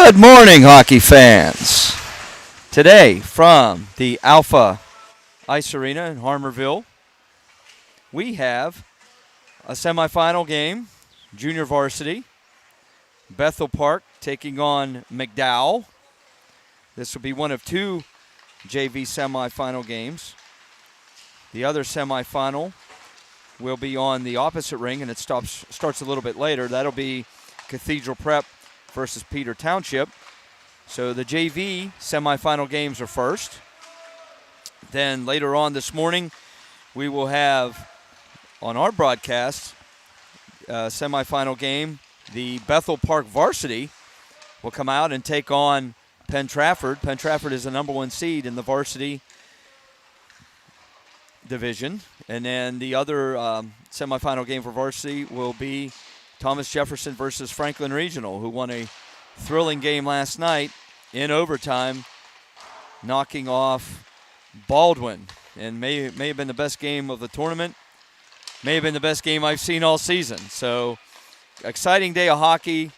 Good morning, hockey fans. Today, from the Alpha Ice Arena in Harmarville, we have a semifinal game, junior varsity. Bethel Park taking on McDowell. This will be one of two JV semifinal games. The other semifinal will be on the opposite ring, and it starts a little bit later. That'll be Cathedral Prep versus Peter Township. So the JV semifinal games are first. Then later on this morning, we will have on our broadcast semifinal game. The Bethel Park varsity will come out and take on Penn Trafford. Penn Trafford is the number one seed in the varsity division. And then the other semifinal game for varsity will be Thomas Jefferson versus Franklin Regional, who won a thrilling game last night in overtime, knocking off Baldwin. And may have been the best game of the tournament. May have been the best game I've seen all season. So, exciting day of hockey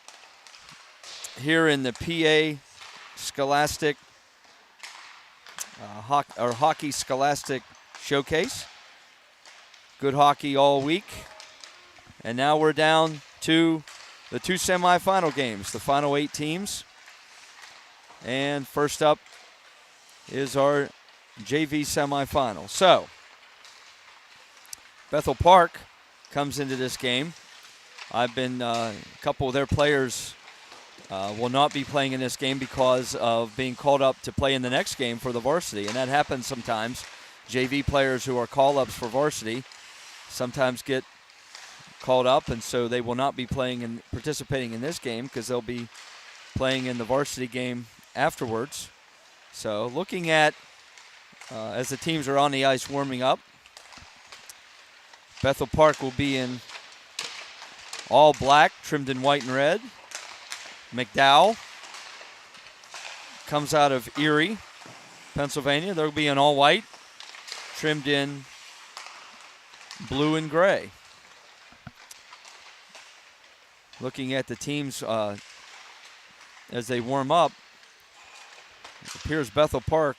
here in the PA Scholastic Hockey Scholastic Showcase. Good hockey all week. And now we're down to the two semifinal games, the final 8 teams. And first up is our JV semifinal. So, Bethel Park comes into this game. A couple of their players will not be playing in this game because of being called up to play in the next game for the varsity. And that happens sometimes. JV players who are call-ups for varsity sometimes get called up, and so they will not be playing and participating in this game because they'll be playing in the varsity game afterwards. So looking at, as the teams are on the ice warming up, Bethel Park will be in all black, trimmed in white and red. McDowell comes out of Erie, Pennsylvania. They'll be in all white, trimmed in blue and gray. Looking at the teams as they warm up, it appears Bethel Park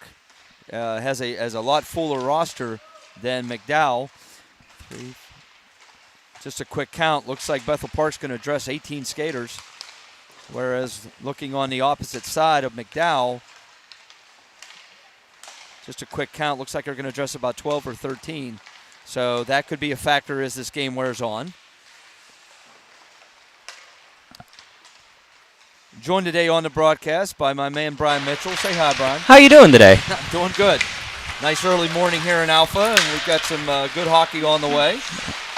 has a lot fuller roster than McDowell. Just a quick count, looks like Bethel Park's going to dress 18 skaters, whereas looking on the opposite side of McDowell, just a quick count, looks like they're going to dress about 12 or 13. So that could be a factor as this game wears on. Joined today on the broadcast by my man Brian Mitchell. Say hi, Brian. How you doing today? I'm doing good. Nice early morning here in Alpha, and we've got some good hockey on the way.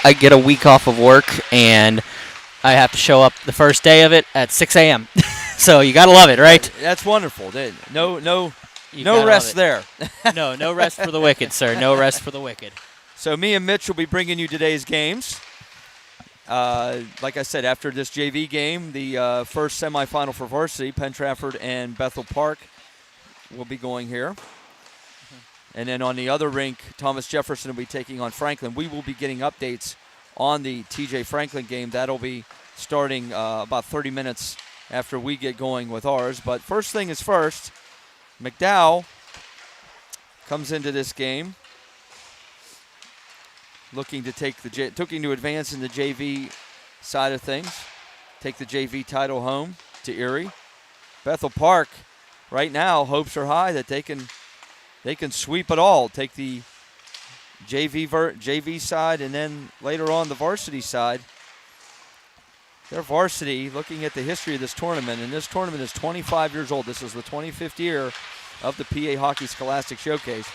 I get a week off of work, and I have to show up the first day of it at 6 a.m. So you gotta love it, right? That's wonderful. No rest there. No rest for the wicked, sir. No rest for the wicked. So me and Mitch will be bringing you today's games. Like I said, after this JV game, the first semifinal for varsity, Penn Trafford and Bethel Park will be going here. And then on the other rink, Thomas Jefferson will be taking on Franklin. We will be getting updates on the TJ Franklin game. That'll be starting about 30 minutes after we get going with ours. But first thing is first, McDowell comes into this game looking to advance in the JV side of things, take the JV title home to Erie. Bethel Park, right now, hopes are high that they can sweep it all, take the JV side, and then later on the varsity side. Their varsity, looking at the history of this tournament, and this tournament is 25 years old. This is the 25th year of the PA Hockey Scholastic Showcase.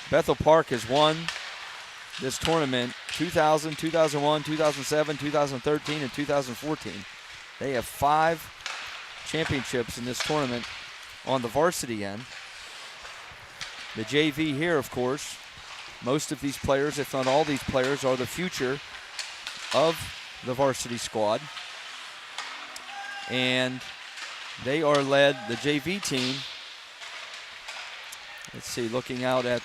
Bethel Park has won this tournament 2000, 2001, 2007, 2013, and 2014. They have 5 championships in this tournament on the varsity end. The JV here, of course, most of these players, if not all these players, are the future of the varsity squad. And they are led, the JV team, let's see, looking out at,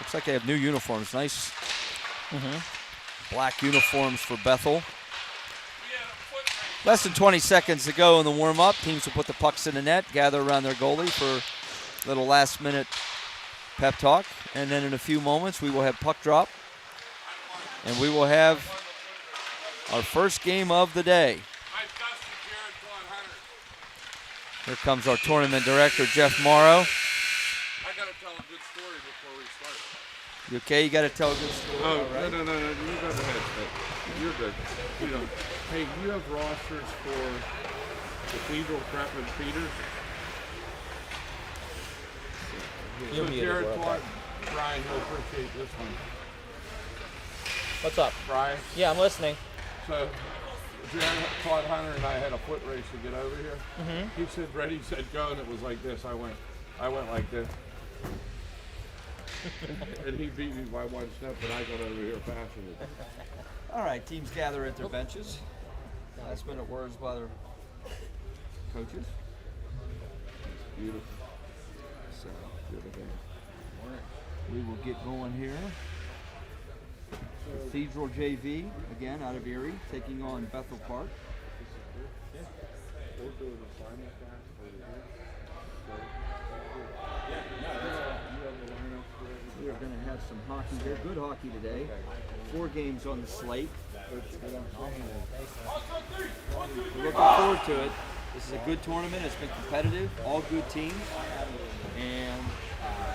looks like they have new uniforms. Nice black uniforms for Bethel. Less than 20 seconds to go in the warm-up. Teams will put the pucks in the net, gather around their goalie for a little last-minute pep talk. And then in a few moments, we will have puck drop. And we will have our first game of the day. Here comes our tournament director, Jeff Morrow. I gotta tell a good story before we start. You okay? You gotta tell a good story. Oh, right? no. You go ahead. You're good. You know, hey, you have rosters for Cathedral, Prep, and Peters? So Jared taught Brian, he'll appreciate this one. What's up? Brian? Yeah, I'm listening. So Jared taught Hunter and I had a foot race to get over here. He said, ready, said go, and it was like this. I went like this. And he beat me by 1 step, but I got over here faster than him. All right, teams gather at their benches. Last-minute words by their coaches. Beautiful. So, we will get going here. Cathedral JV, again, out of Erie, taking on Bethel Park. We are going to have some hockey here. Good hockey today. 4 games on the slate. We're looking forward to it. This is a good tournament. It's been competitive. All good teams. And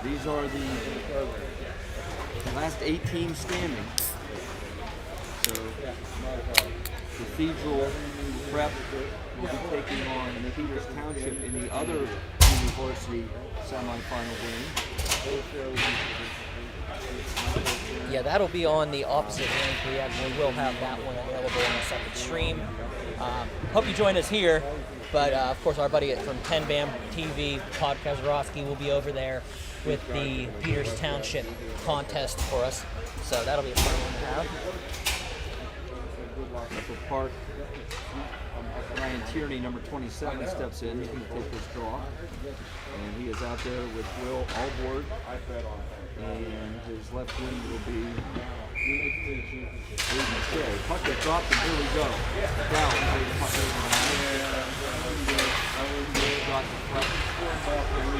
these are the last 8 teams standing. So Cathedral Prep will be taking on Peters Township in the other university semifinal game. Yeah, that'll be on the opposite link. We will have that one available on a separate stream. Hope you join us here. But, of course, our buddy from 10 BAM TV, Todd Kazarowski, will be over there with the Peters Township contest for us. So that'll be a fun one to have. Bethel Park, Ryan Tierney, number 27, steps in. He can take his draw. And he is out there with Will Alvord. And his left wing will be okay. Puck is dropped, and here we go. Down, the puck over the line. Got the puck.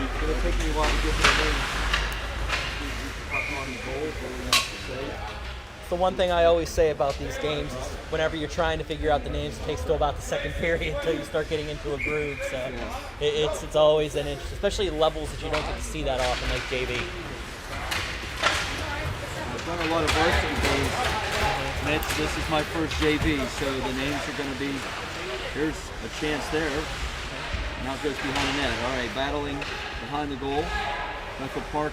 It's going to take me a while to get there. Puck on the goal, what do we have to say? The one thing I always say about these games is whenever you're trying to figure out the names, it takes till about the second period until you start getting into a groove. So it's always an interest, especially levels that you don't get to see that often, like JV. I've done a lot of varsity games. Mitch, this is my first JV, so the names are going to be, here's a chance there. Now it goes behind the net. All right, battling behind the goal. Bethel Park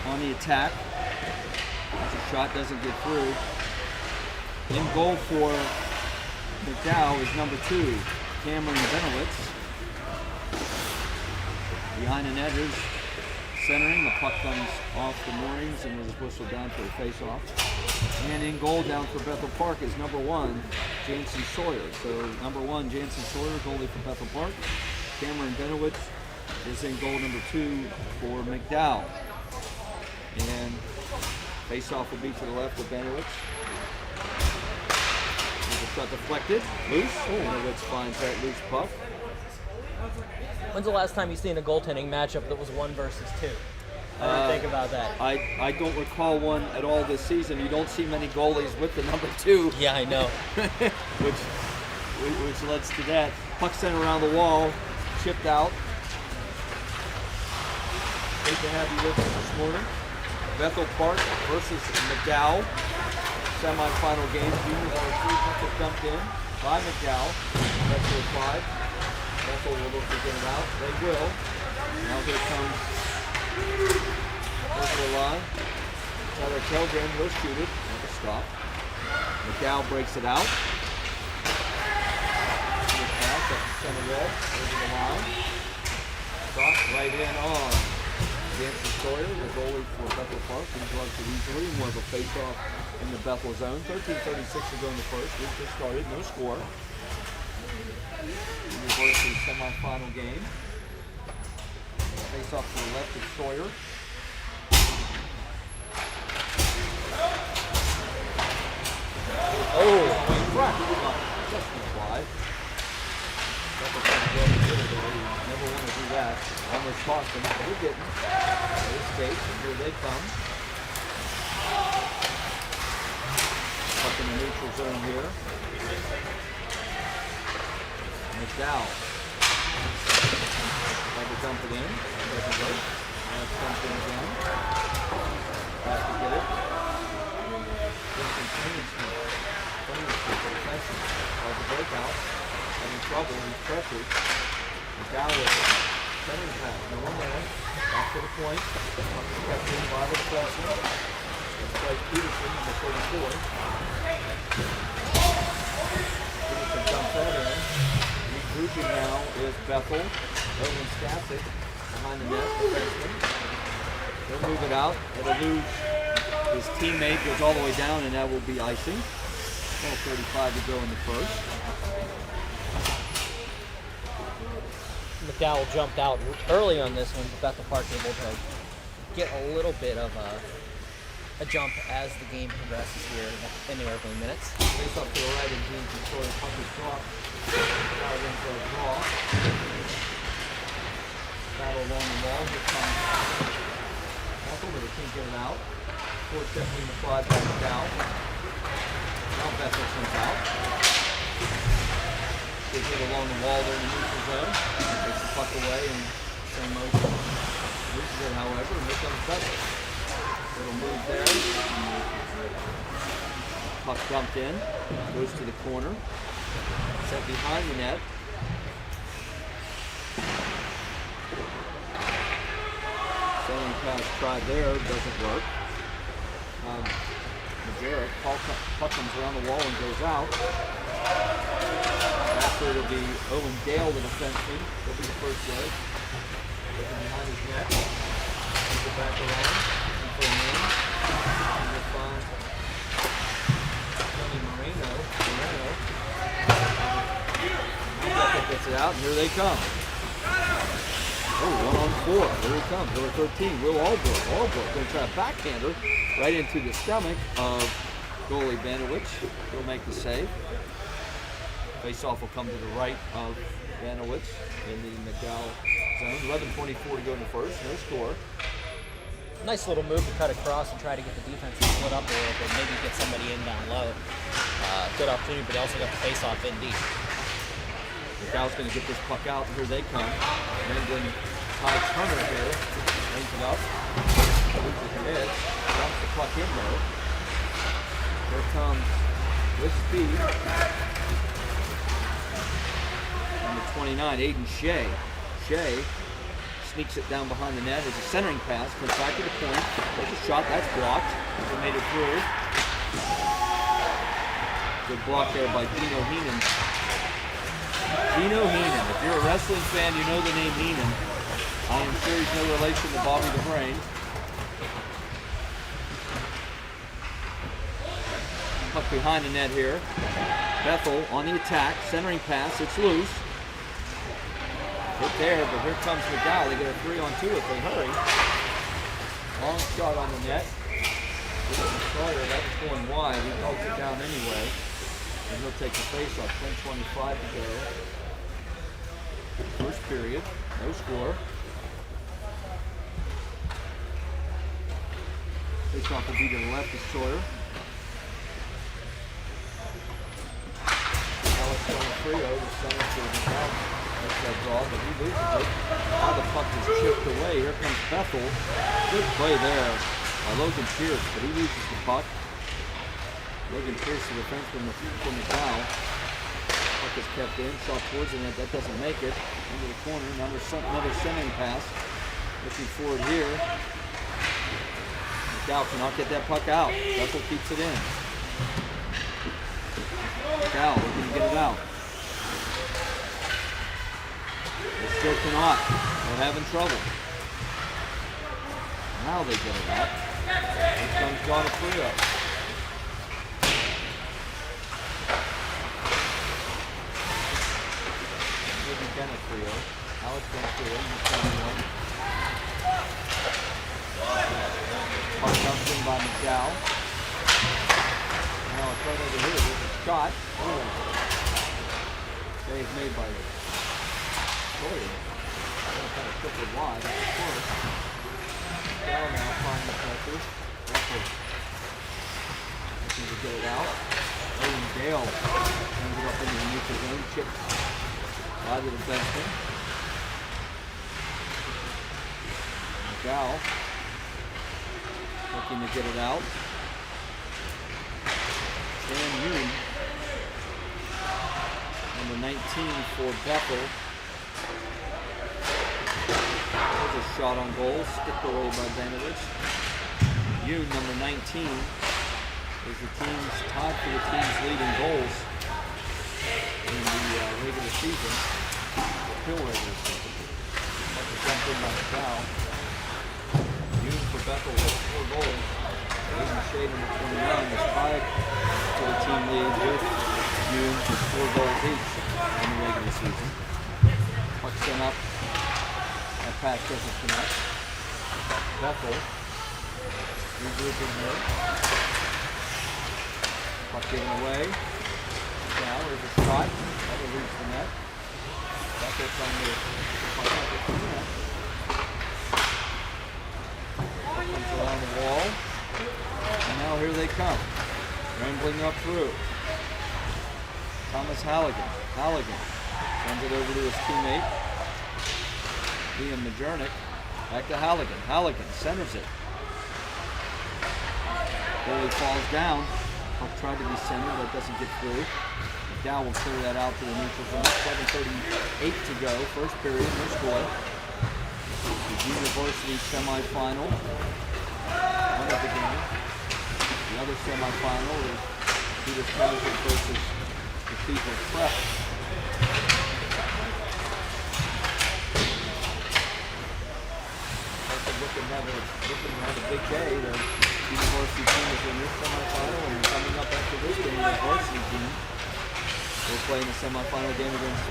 on the attack. The shot doesn't get through. In goal for McDowell is number 2, Cameron Benowitz. Behind the net is centering. The puck comes off the moorings and was whistled down for a face-off. And in goal down for Bethel Park is number 1, Jansen Sawyer. So number 1, Jansen Sawyer, goalie for Bethel Park. Cameron Benowitz is in goal number 2 for McDowell. And face-off will be to the left of Benowitz. There's a shot deflected. Loose. Benowitz finds that loose puck. When's the last time you've seen a goaltending matchup that was 1 versus 2? I didn't think about that. I don't recall one at all this season. You don't see many goalies with the number 2. Yeah, I know. which leads to that. Puck sent around the wall, chipped out. Great to have you with us this morning. Bethel Park versus McDowell. Semi-final game. Junior number 3 puck is dumped in by McDowell. That's to 5. Bethel will look to get it out. They will. Now here comes over the line. Tyler Kellgren will shoot it. Never stop. McDowell breaks it out. Good pass up the center red. Over the line. Shot right in on Jansen Sawyer, the goalie for Bethel Park. He gloves it easily. More of a face-off in the Bethel zone. 13:36 to go in the first. We've just started. No score. University semi-final game. Face off to the left of Sawyer. Oh, Front. Just applied. Bethel trying to go over the middle there. You never want to do that. Almost cost them, but they didn't. They escaped, and here they come. Puck in the neutral zone here. McDowell. Tried to dump it in. Doesn't work. Now it's dumped in again. Has to get it. Tries to break out. Having trouble. He's pressured. McDowell with it. Centering pass. No one there. Back to the point. Puck is kept in by the defenseman. It's like Peterson, number 34. Peterson dumps that in. Regrouping now is Bethel. Owen Scholastic behind the net. Defenseman. They'll move it out. It'll lose. His teammate goes all the way down, and that will be icing. 12:35 to go in the first. McDowell jumped out early on this one. Bethel Park able to get a little bit of a jump as the game progresses here in the opening minutes. Face up to the right and Gene control the puck is dropped. Out into a draw. Battle along the wall. Here comes Bethel, but they can't get it out. 4:17 to 5 by McDowell. Now Bethel comes out. They hit along the wall there in the neutral zone. Takes the puck away in same motion. Loses it, however, and here comes Bethel. Little move there. Puck dumped in. Goes to the corner. Set behind the net. Centering pass tried there. Doesn't work. Majera, puck comes around the wall and goes out. After it'll be Owen Dale, the defenseman. He'll be the first leg. Looking behind his net. Takes it back around. Looking for a man. And we'll find Tony Moreno. Bethel gets it out, and here they come. Oh, 1-on-4. Here he comes. Number 13, Will Albrook. Albrook going to try a backhander right into the stomach of goalie Banowicz. He'll make the save. Face-off will come to the right of Banowicz in the McDowell zone. 11:24 to go in the first. No score. Nice little move to cut across and try to get the defense to split up a little bit. Maybe get somebody in down low. Good opportunity, but they also got the face-off in deep. McDowell's going to get this puck out, and here they come. England Ty Turner here. Brings it up. Loses an edge. Dumps the puck in there. Here comes, with speed, number 29, Aiden Shea. Shea sneaks it down behind the net. It's a centering pass. Comes back to the point. There's a shot. That's blocked. They made it through. Good block there by Gino Heenan. Gino Heenan. If you're a wrestling fan, you know the name Heenan. I am sure he's no relation to Bobby the Brain. Puck behind the net here. Bethel on the attack. Centering pass. It's loose. Hit there, but here comes McDowell. They get a 3-on-2 if they hurry. Long shot on the net. Sawyer, that's going wide. He holds it down anyway. And he'll take the face-off. 10:25 to go. First period. No score. Face-off will be to the left of Sawyer. Alex Donofrio, the center for McDowell. That's that draw, but he loses it. Now the puck is chipped away. Here comes Bethel. Good play there by Logan Pierce, but he loses the puck. Logan Pierce, the defenseman for McDowell. Puck is kept in, shot towards the net. That doesn't make it. Into the corner. Another centering pass. Looking forward here. McDowell cannot get that puck out. Bethel keeps it in. McDowell looking to get it out. They still cannot. They're having trouble. Now they get it out. Here comes Donofrio. Maybe Donofrio. Alex Donofrio, he's 21. Puck dumped in by McDowell. Now it's right over here. There's a shot. Oh. save made by Sawyer. Kind of tripled wide. That's close. McDowell now applying the pressure. Bethel looking to get it out. Owen Dale brings it up into the neutral zone. Chipped by the defenseman. McDowell looking to get it out. Dan Yoon, number 19 for Bethel. There's a shot on goal, skipped away by Banovich. Yoon, number 19, is the team's tied for the team's leading goals in the regular season, the Hill regular season. That's a jump in by McDowell. Yoon for Bethel with 4 goals. Aiden Shea, number 29, is tied for the team lead with Yoon with 4 goals each in the regular season. Puck sent up. That pass doesn't connect. Bethel regrouping here. Puck given away. Now there's a shot. That'll reach the net. Bethel trying to puck up to the net. Puck comes around the wall. And now here they come. Rambling up through. Thomas Halligan. Halligan sends it over to his teammate. Ian Majernik. Back to Halligan. Halligan centers it. Goalie falls down. Puck tried to be centered, but doesn't get through. McDowell will clear that out to the neutral zone. 7:38 to go. First period, no score. The junior varsity semifinal. One of the game. The other semifinal is Peters Township versus the People Prep. Looking to have a big day. The junior varsity team is in this semifinal, and coming up after this game, the varsity team will play in the semifinal game against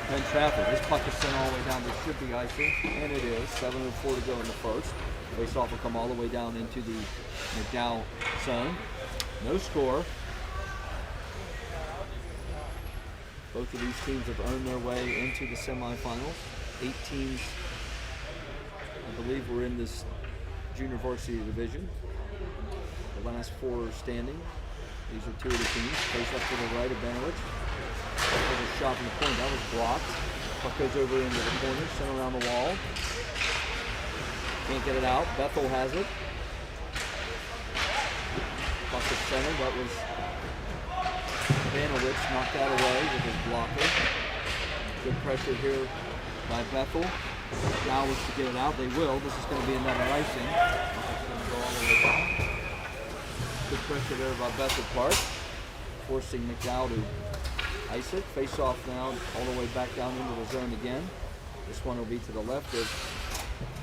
Penn Trafford. This puck is sent all the way down. There should be icing, and it is. 7:04 to go in the first. Face-off will come all the way down into the McDowell zone. No score. Both of these teams have earned their way into the semifinals. 8 teams, I believe, were in this junior varsity division. The last 4 are standing. These are 2 of the teams. Face up to the right of Banovich. There's a shot from the point. That was blocked. Puck goes over into the corner, sent around the wall. Can't get it out. Bethel has it. Puck is centered. That was Banovich knocked that away with his blocker. Good pressure here by Bethel. Now is to get it out. They will. This is going to be another icing. Puck's going to go all the way down. Good pressure there by Bethel Park, forcing McDowell to ice it. Face off now all the way back down into the zone again. This one will be to the left of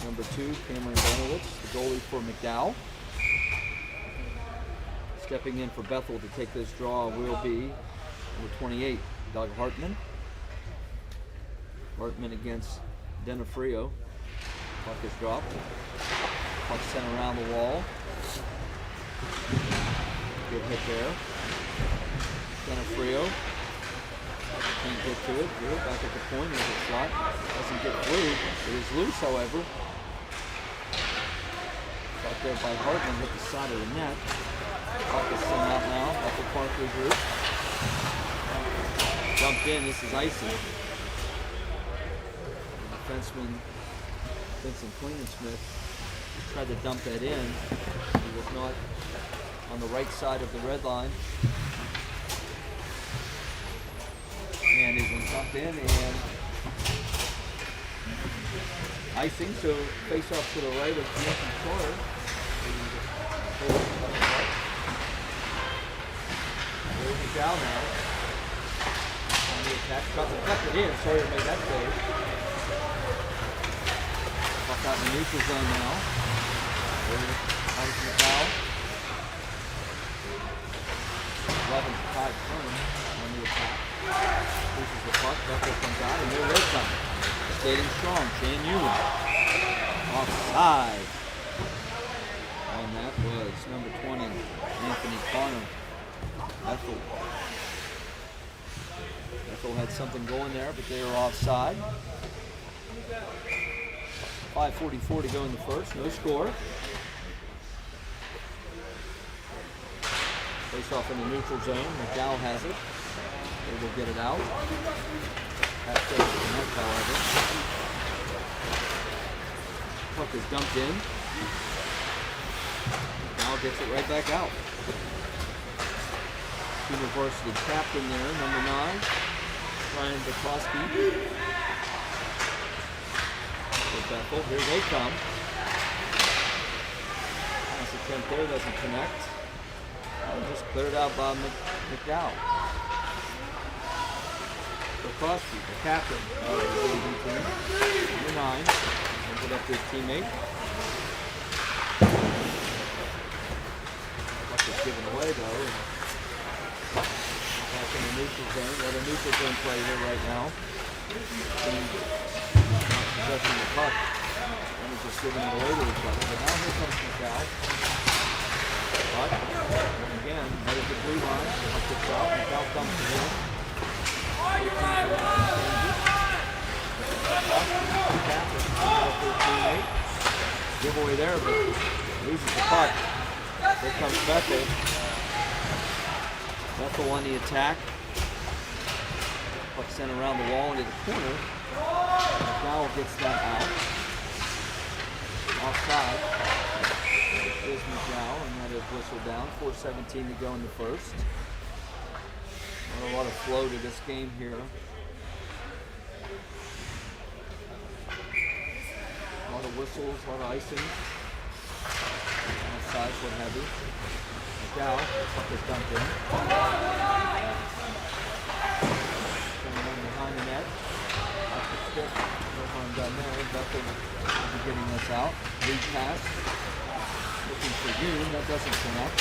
number 2, Cameron Banovich, the goalie for McDowell. Stepping in for Bethel to take this draw will be number 28, Doug Hartman. Hartman against Denafrio. Puck is dropped. Puck sent around the wall. Good hit there. Denafrio. Can't get to it. Good. Back at the point. There's a shot. Doesn't get through. It is loose, however. Shot there by Hartman. Hit the side of the net. Puck is sent out now. Bethel Park regroup. Jumped in. This is icing. Defenseman Vincent Klingensmith tried to dump that in. He was not on the right side of the red line. And it was dumped in and icing, so face off to the right of Nathan Sawyer. There's McDowell now. On the attack, cut it in. Sawyer made that save. Puck out in the neutral zone now. There's McDowell. 11's tied turn on the attack. Pushes the puck, Bethel comes out, and there they come. Skating strong, Chan Ewan. Offside. And that was number 20, Anthony Connor. Bethel Bethel had something going there, but they are offside. 5:44 to go in the first. No score. Face off in the neutral zone. McDowell has it. They will get it out. Pass goes to the net, however. Puck is dumped in. McDowell gets it right back out. University captain there, number 9, Ryan Bukowski. For Bethel, here they come. Pass attempt there, doesn't connect. Just cleared out by McDowell. Bukowski, the captain of the losing team, number 9, sends it up to his teammate. Puck is given away though. Back in the neutral zone. Got a neutral zone play here right now. Possessing the puck. And he's just giving it away to each other. But now here comes McDowell. Puck. And again, headed to the blue line. Puck gets out. McDowell comes to him. Giveaway there, but loses the puck. Here comes Bethel. Bethel on the attack. Puck sent around the wall into the corner. McDowell gets that out. Offside is McDowell, and that is whistled down. 4:17 to go in the first. Not a lot of flow to this game here. A lot of whistles, a lot of icing. Offside, what have you. McDowell, puck is dumped in. Coming in behind the net. Off the stick. No harm done there. Bethel will be getting this out. Lead pass. Looking for Yoon. That doesn't connect.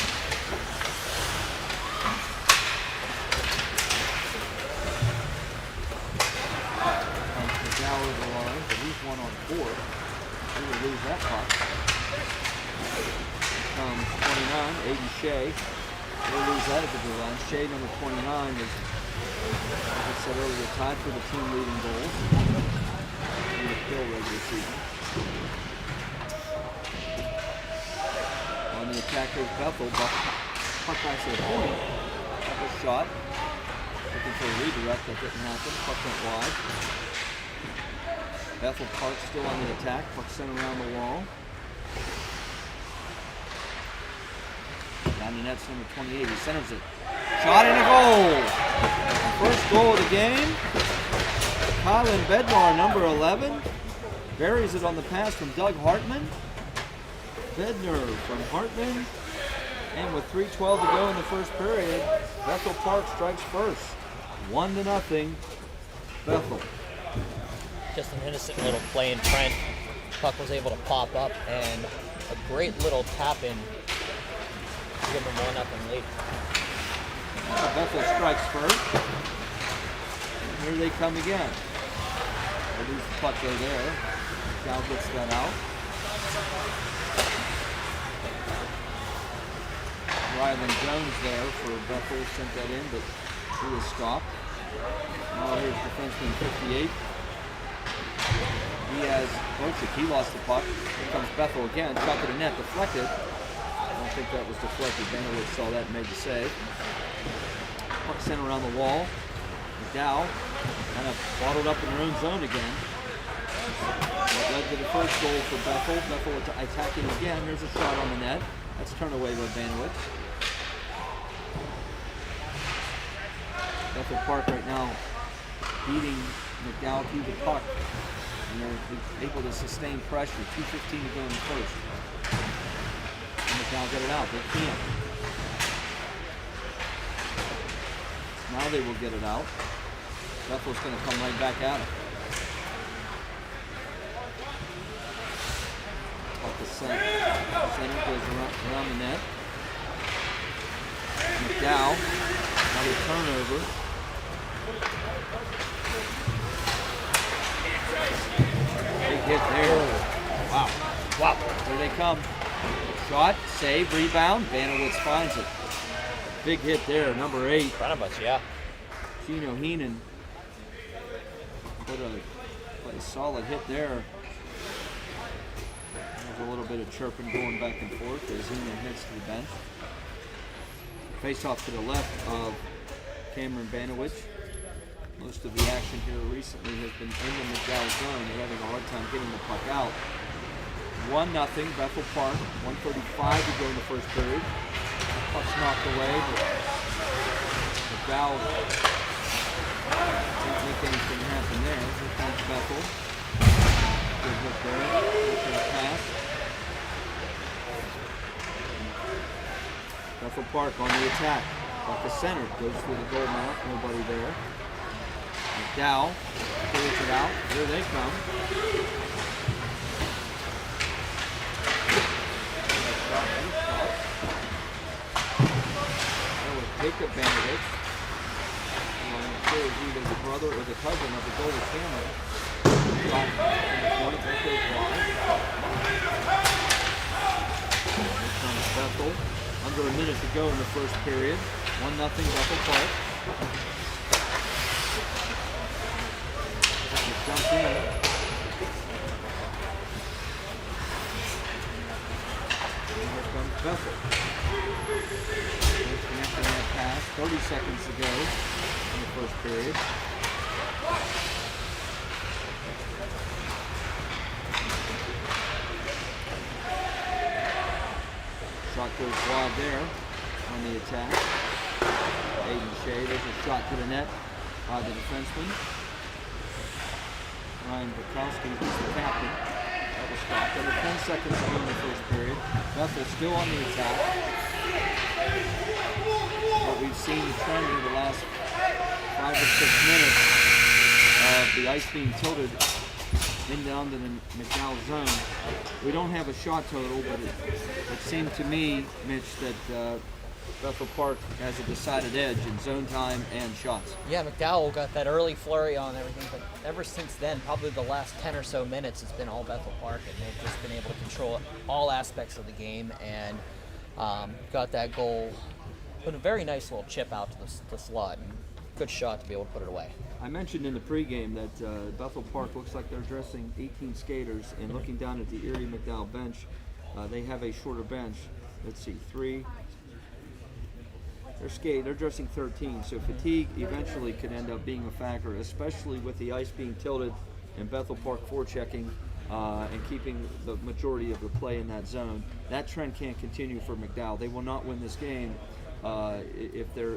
Comes McDowell over the line, but he's 1-on-4. He will lose that puck. Comes 29, Aiden Shea. They'll lose that at the blue line. Shea, number 29, is, like I said earlier, tied for the team leading goals in the kill regular season. On the attack goes Bethel, but puck back to the point. That was shot. Looking for a redirect, that didn't happen. Puck went wide. Bethel Park still on the attack. Puck sent around the wall. Down the net's number 28. He centers it. Shot and a goal. First goal of the game. Colin Bednar, number 11, buries it on the pass from Doug Hartman. Bednar from Hartman. And with 3:12 to go in the first period, Bethel Park strikes first. 1-0. Bethel. Just an innocent little play in Trent. Puck was able to pop up and a great little tap in to give them 1-0 lead. Bethel strikes first. And here they come again. They lose the puck there. Cal gets that out. Ryland Jones there for Bethel sent that in, but he was stopped. Now here's defenseman 58. Diaz Bochik, he lost the puck. Here comes Bethel again, shot to the net, deflected. I don't think that was deflected. Vanderwood saw that and made the save. Puck sent around the wall. McDowell kind of bottled up in their own zone again. That led to the first goal for Bethel. Bethel attacking again. There's a shot on the net. That's turned away by Vanderwood. Bethel Park right now beating McDowell through the puck. And they're able to sustain pressure. 2:15 to go in the first. And McDowell get it out. They can't. Now they will get it out. Bethel's going to come right back at it. Off the center. Center goes around the net. McDowell. Another turnover. Big hit there. Wow. Wow. Here they come. Shot, save, rebound. Vanderwoods finds it. Big hit there, number 8. Front of us, yeah. Gino Heenan put a solid hit there. There's a little bit of chirping going back and forth as Zeman heads to the bench. Face off to the left of Cameron Banowich. Most of the action here recently has been in the McDowell zone. They're having a hard time getting the puck out. 1-0 Bethel Park. 1:35 to go in the first period. Puck's knocked away, but McDowell didn't think anything happened there. Here comes Bethel. Good hook there. Looking at pass. Bethel Park on the attack. Off the center. Goes through the goal mouth. Nobody there. McDowell clears it out. Here they come. That was Jacob Banowich. I'm sure it's either the brother or the cousin of the goalie Cameron. Shot from the point. That goes wide. Here comes Bethel. Under a minute to go in the first period. 1-0 Bethel Park. Jumps in. And here comes Bethel. Connecting that pass. 30 seconds to go in the first period. Shot goes wide there on the attack. Aiden Shea, there's a shot to the net by the defenseman. Ryan Bukowski, who's the captain. That was stopped. Under 10 seconds to go in the first period. Bethel still on the attack. But we've seen the trend in the last 5 or 6 minutes of the ice being tilted in down to the McDowell zone. We don't have a shot total, but it seemed to me, Mitch, that Bethel Park has a decided edge in zone time and shots. Yeah, McDowell got that early flurry on everything, but ever since then, probably the last 10 or so minutes, it's been all Bethel Park, and they've just been able to control all aspects of the game and got that goal. Put a very nice little chip out to the slot. And good shot to be able to put it away. I mentioned in the pregame that Bethel Park looks like they're dressing 18 skaters, and looking down at the Erie McDowell bench, they have a shorter bench. Let's see, 3. They're dressing 13, so fatigue eventually could end up being a factor, especially with the ice being tilted and Bethel Park forechecking and keeping the majority of the play in that zone. That trend can't continue for McDowell. They will not win this game if they're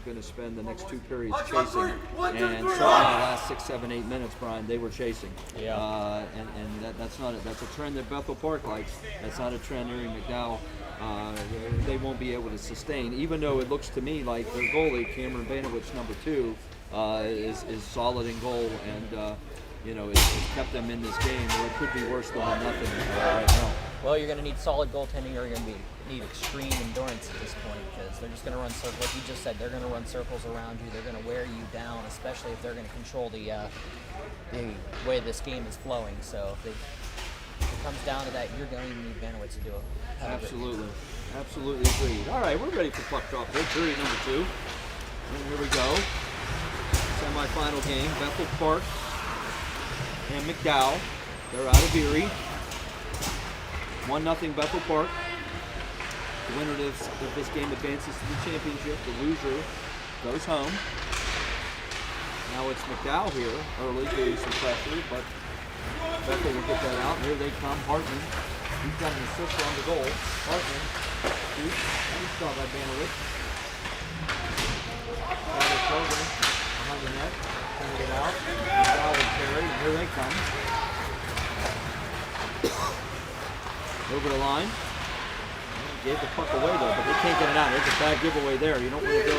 going to spend the next 2 periods chasing. And certainly in the last 6, 7, 8 minutes, Brian, they were chasing. Yeah. That's a trend that Bethel Park likes. That's not a trend Erie McDowell. They won't be able to sustain, even though it looks to me like their goalie, Cameron Banowich, number 2, is solid in goal, and it's kept them in this game, where it could be worse than nothing right now. Well, you're going to need solid goaltending, or you're going to need extreme endurance at this point, because they're just going to run circles. Like you just said, they're going to run circles around you. They're going to wear you down, especially if they're going to control the way this game is flowing. So if it comes down to that, you're going to need Banowitz to do it. Absolutely agreed. All right, we're ready for puck drop here. Period number 2. And here we go. Semi-final game. Bethel Park and McDowell. They're out of Erie. 1-0 Bethel Park. The winner of this game advances to the championship. The loser goes home. Now it's McDowell here early, getting some pressure, but Bethel will get that out. Here they come. Hartman. He's got an assist on the goal. Hartman shoots. He's shot by Banowich. Tyler Kroger behind the net. Turning it out. McDowell will carry. And here they come. Over the line. Gave the puck away though, but they can't get it out. There's a bad giveaway there. You don't want to go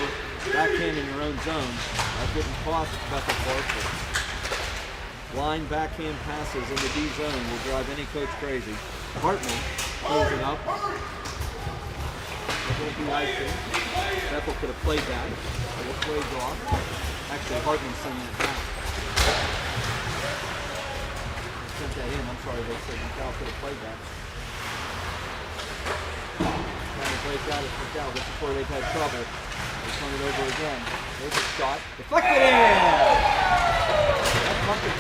backhand in your own zone. That didn't cost Bethel Park, but line backhand passes in the D zone will drive any coach crazy. Hartman closing up. It won't be icing. Bethel could have played that. It was waved off. Actually, Hartman sent that back. Sent that in. I'm sorry, they said McDowell could have played that. Trying to break out of McDowell. This is where they've had trouble. They turn it over again. There's a shot. Deflected in! That puck is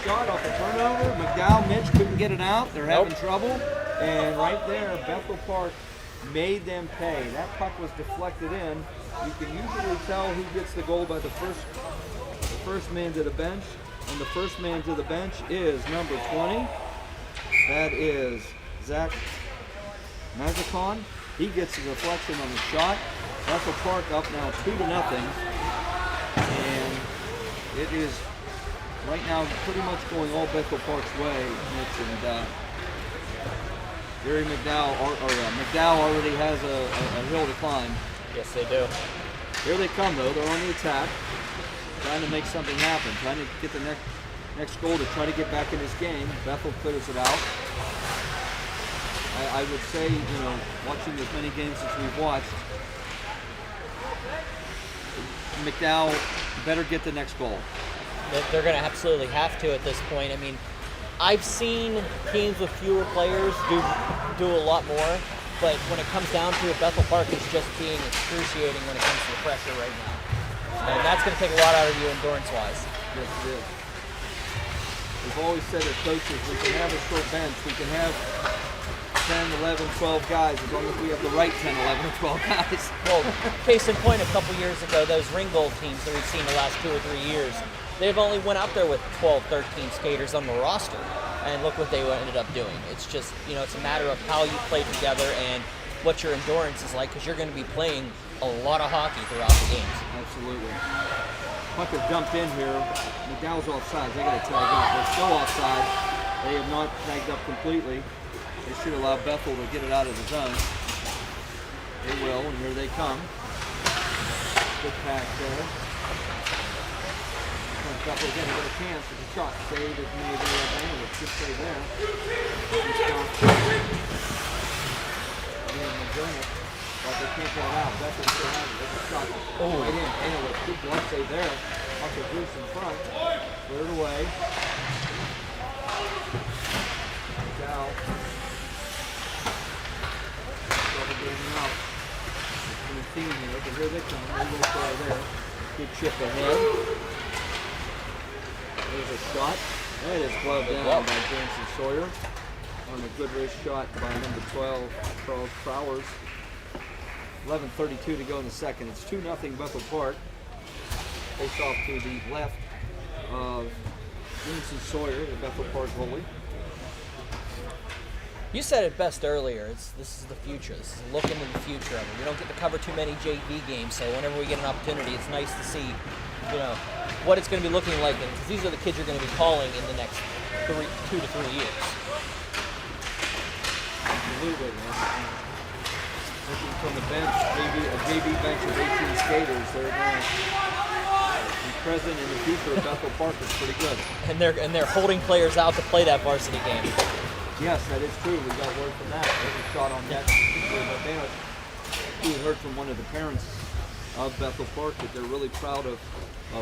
shot off the turnover. McDowell, Mitch couldn't get it out. They're having trouble. And right there, Bethel Park made them pay. That puck was deflected in. You can usually tell who gets the goal by the first man to the bench. And the first man to the bench is number 20. That is Zach Mazzacon. He gets the deflection on the shot. Bethel Park up now 2-0. And it is right now pretty much going all Bethel Park's way. And Gary McDowell, McDowell already has a hill to climb. Yes, they do. Here they come, though. They're on the attack, trying to make something happen, trying to get the next goal to try to get back in this game. Bethel clears it out. I would say, watching as many games as we've watched, McDowell better get the next goal. They're going to absolutely have to at this point. I mean, I've seen teams with fewer players do a lot more, but when it comes down to it, Bethel Park is just being excruciating when it comes to the pressure right now. And that's going to take a lot out of you endurance-wise. Yes, it is. We've always said as coaches, we can have a short bench. We can have 10, 11, 12 guys as long as we have the right 10, 11, or 12 guys. Well, case in point, a couple years ago, those Ringgold teams that we've seen the last 2 or 3 years, they've only went out there with 12, 13 skaters on the roster. And look what they ended up doing. It's just, it's a matter of how you play together and what your endurance is like, because you're going to be playing a lot of hockey throughout the games. Absolutely. Puck has jumped in here. McDowell's offside. They got to tag up. They're still offside. They have not tagged up completely. They should allow Bethel to get it out of the zone. They will, and here they come. Good pass there. Bethel again, they get a chance. It's a shot. Save is made there. Bandit. Good save there. But they can't get it out. Bethel still has it. It's a shot. Right in. Bandit. Good block save there. Puck is loose in front. Cleared away. McDowell. Getting out. It's been a theme here, but here they come. They go play there. Good chip ahead. There's a shot. That is gloved down by Jansen Sawyer on a good wrist shot by number 12, Charles Prowers. 11:32 to go in the second. It's 2-0 Bethel Park. Face off to the left of Jansen Sawyer, the Bethel Park goalie. You said it best earlier. This is the future. This is looking into the future of it. We don't get to cover too many JV games, so whenever we get an opportunity, it's nice to see, what it's going to be looking like. Because these are the kids you're going to be calling in the next 2 to 3 years. Absolutely. Looking from the bench, a JV bench of 18 skaters, they're going to be present in the future of Bethel Park. Is pretty good. And they're holding players out to play that varsity game. Yes, that is true. We got word from that. There's a shot on that. We heard from one of the parents of Bethel Park that they're really proud of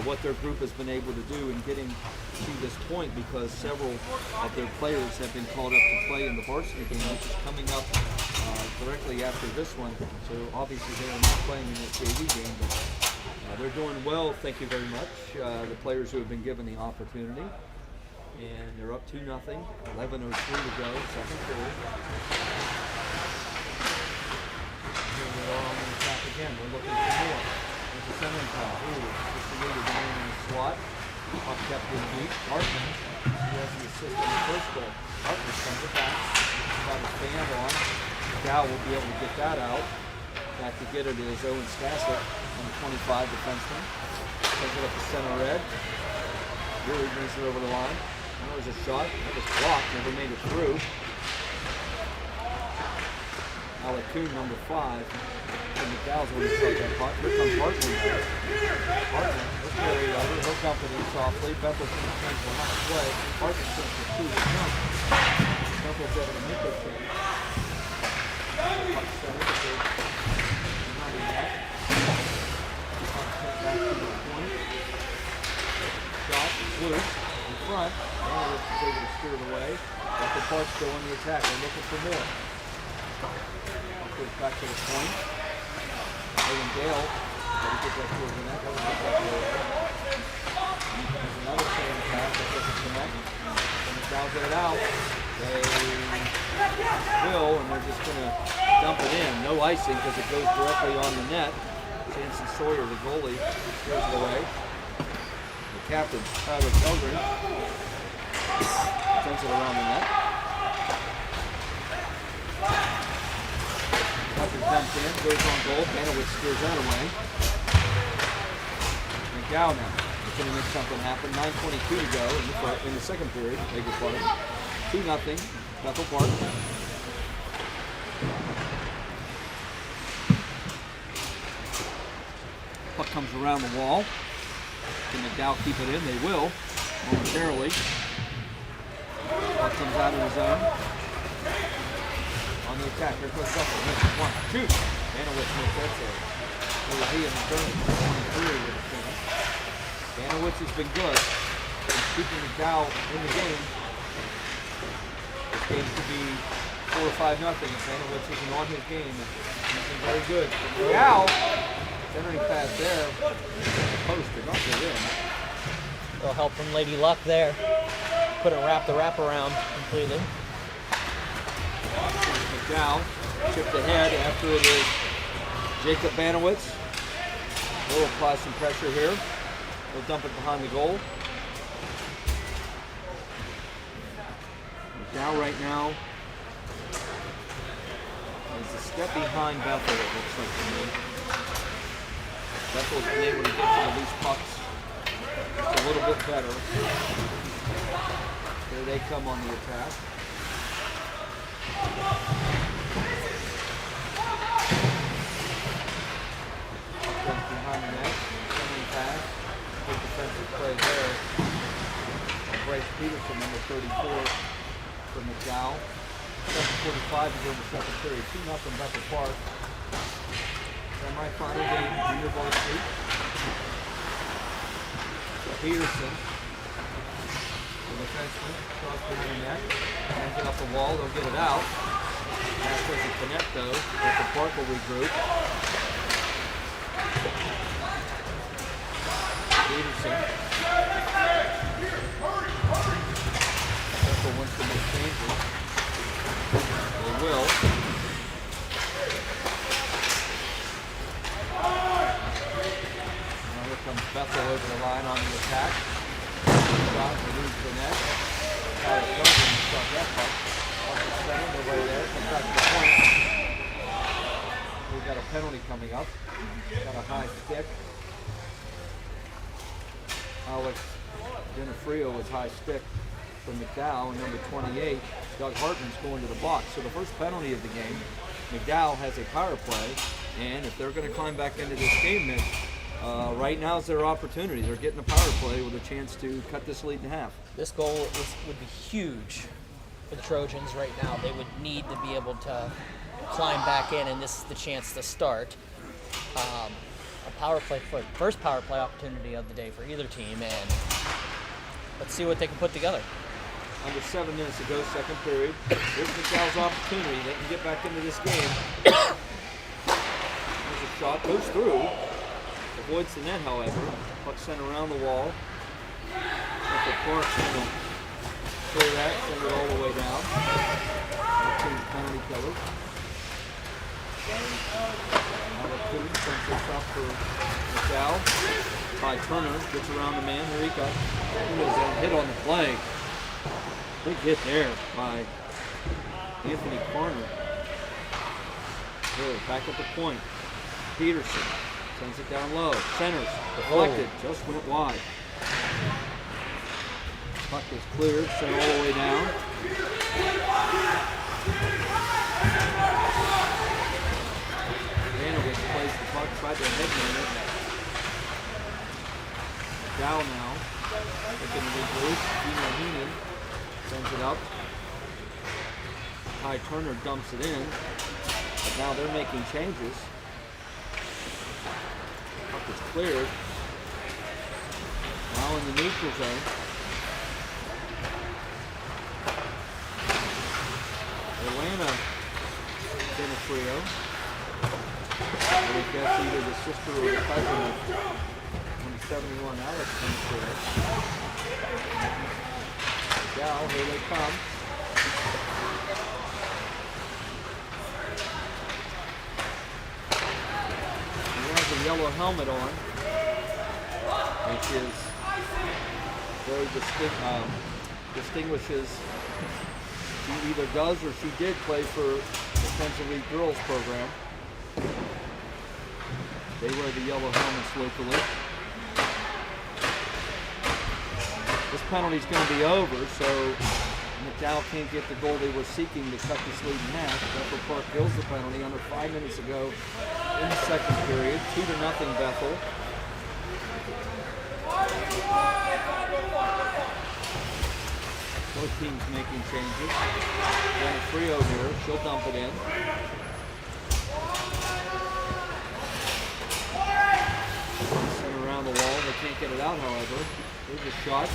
what their group has been able to do in getting to this point, because several of their players have been called up to play in the varsity game, which is coming up directly after this one. So obviously they're not playing in the JV game, but they're doing well. Thank you very much. The players who have been given the opportunity. And they're up 2-0. 11:03 to go, second period. Here we are on the attack again. We're looking for more. There's a Semifinals. Just the leader down in the slot. Puck kept in deep. Hartman, who has the assist in the first goal. Hartman sends it back. Got his band on. McDowell will be able to get that out. Back to get it is Owen Skassick, number 25 defenseman. Sends it up to center red. Really brings it over the line. That was a shot. That was blocked. Never made it through. Alatoon, number 5. And McDowell's going to start that puck. Here comes Hartman. Hartman, he'll carry it over. He'll dump it in softly. Bethel's going to change the half play. Hartman's going to pursue the jump. Bethel's able to make that change. Puck center. Not enough. Puck sent back to the point. Shot is loose. In front. Bandit is able to steer it away. Bethel Park still on the attack. They're looking for more. Goes back to the point. Owen Dale. Got to get that towards the net. That was a good play. There's another same pass that doesn't connect. McDowell get it out. They will, and they're just going to dump it in. No icing because it goes directly on the net. Jansen Sawyer, the goalie, throws it away. The captain, Tyler Keldry, sends it around the net. Tucker dumps in, goes on goal. Banowitz steers that away. McDowell now. He's going to make something happen. 9:22 to go in the second period. Beg your pardon. 2-0. Bethel Park. Puck comes around the wall. Can McDowell keep it in? They will, momentarily. Puck comes out of the zone. On the attack, here goes Bethel. 1, 2. Banowitz makes that save. He and McDermott 23 with the finish. Banowitz has been good. He's keeping McDowell in the game. This game could be 4 or 5-0 if Banowitz isn't on his game. He's been very good. McDowell, centering pass there. Post, they're not good in. A little help from Lady Luck there. Couldn't wrap the wraparound completely. McDowell chipped ahead after it is Jacob Banowitz. Will apply some pressure here. He'll dump it behind the goal. McDowell right now is a step behind Bethel, it looks like to me. Bethel's been able to get to these pucks just a little bit better. Here they come on the attack. Behind the net, centering pass, good defensive play there. Bryce Peterson, number 34 for McDowell. 7:45 to go in the second period. 2-0 Bethel Park. Semi-final game, junior varsity. Peterson, the defenseman, cross behind the net, hands it up the wall. They'll get it out. Pass doesn't connect though. Bethel Park will regroup. Peterson. Bethel wants to make changes. They will. Now here comes Bethel over the line on the attack. Shot to lose the net. Tyler Keldry shot that puck. Off the center, nobody there. Comes back to the point. We've got a penalty coming up. Got a high stick. Alex Dinafrio was high stick from McDowell, and number 28, Doug Hartman's going to the box. So the first penalty of the game, McDowell has a power play, and if they're going to climb back into this game, Mitch, right now is their opportunity. They're getting a power play with a chance to cut this lead in half. This goal would be huge for the Trojans right now. They would need to be able to climb back in, and this is the chance to start. A power play, first power play opportunity of the day for either team, and let's see what they can put together. Under 7 minutes to go, second period. Here's McDowell's opportunity. They can get back into this game. There's a shot, goes through. Avoids the net, however. Puck sent around the wall. Bethel Park's going to clear that, send it all the way down. That team's penalty covered. Coon sends this up for McDowell. Ty Turner gets around the man. Here he goes. There's a hit on the play. Big hit there by Anthony Carner. Here, back at the point. Peterson sends it down low. Centers. Deflected. Just went wide. Puck is cleared. Sent all the way down. Plays the puck, tried to headman it. McDowell now, looking to regroup. Dino Heenan sends it up. Ty Turner dumps it in. But now they're making changes. Puck is cleared. Now in the neutral zone. Atlanta Dinafrio. I would guess either the sister or the cousin of 171 Alex comes there. McDowell, here they come. He has a yellow helmet on, which is very distinguishes. She either does or she did play for the Penns Elite Girls program. They wear the yellow helmets locally. This penalty's going to be over, so McDowell can't get the goal they were seeking to cut this lead in half. Bethel Park kills the penalty under 5 minutes ago in the second period. 2-0 Bethel. Both teams making changes. Then Frio here, she'll dump it in. Sent around the wall, they can't get it out, however. Here's a shot.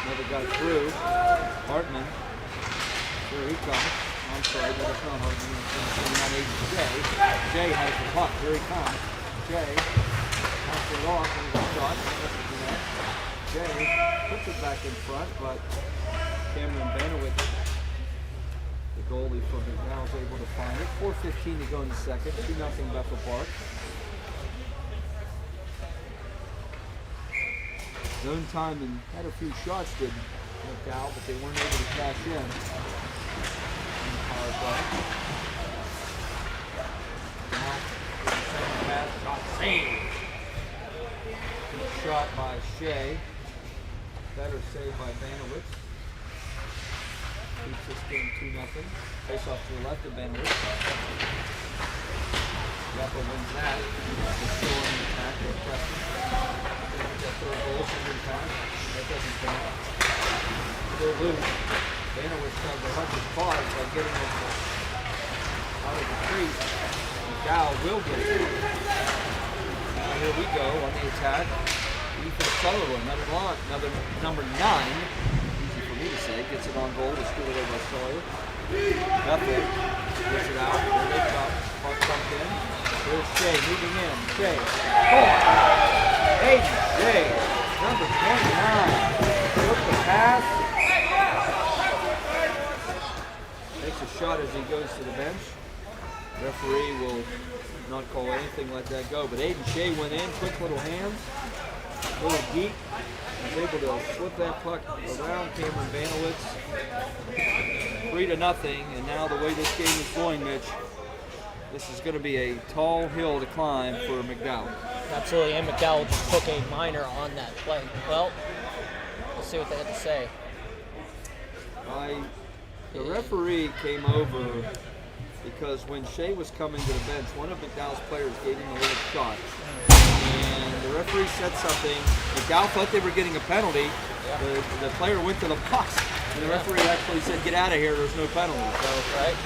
Never got through. Hartman. Here he comes. I'm sorry, but it's not Hartman. It's not Jay. Jay has the puck. Here he comes. Jay knocks it off. There's a shot. Jay puts it back in front, but Cameron Banowitz, the goalie for McDowell, is able to find it. 4:15 to go in the second. 2-0 Bethel Park. Zone time and had a few shots did McDowell, but they weren't able to cash in the power play. Now, second pass, shot saved. Good shot by Shea. Better save by Banowitz. Keeps this game 2-0. Face off to the left of Banowitz. Bethel wins that. They're still in the attack. They're pressing. That third goal, second pass. That doesn't count. They're loose. Banowitz does the hardest cause by getting it out of the crease. McDowell will get it. Now here we go on the attack. Ethan Sutherland, another number 9. Easy for me to say. Gets it on goal to steal it over Sawyer. Bethel gets it out. There they come. Puck comes in. Here's Shea moving in. Shea. Aiden Shea, number 29. Took the pass. Takes a shot as he goes to the bench. Referee will not call anything, let that go. But Aiden Shea went in, quick little hands, a little deep. Was able to flip that puck around Cameron Banowitz. 3-0, and now the way this game is going, Mitch, this is going to be a tall hill to climb for McDowell. Absolutely, and McDowell just took a minor on that play. Well, we'll see what they have to say. The referee came over because when Shea was coming to the bench, one of McDowell's players gave him a little shot. And the referee said something. McDowell thought they were getting a penalty. Yeah. The player went to the puck, and the referee actually said, "Get out of here, there's no penalty." So, right.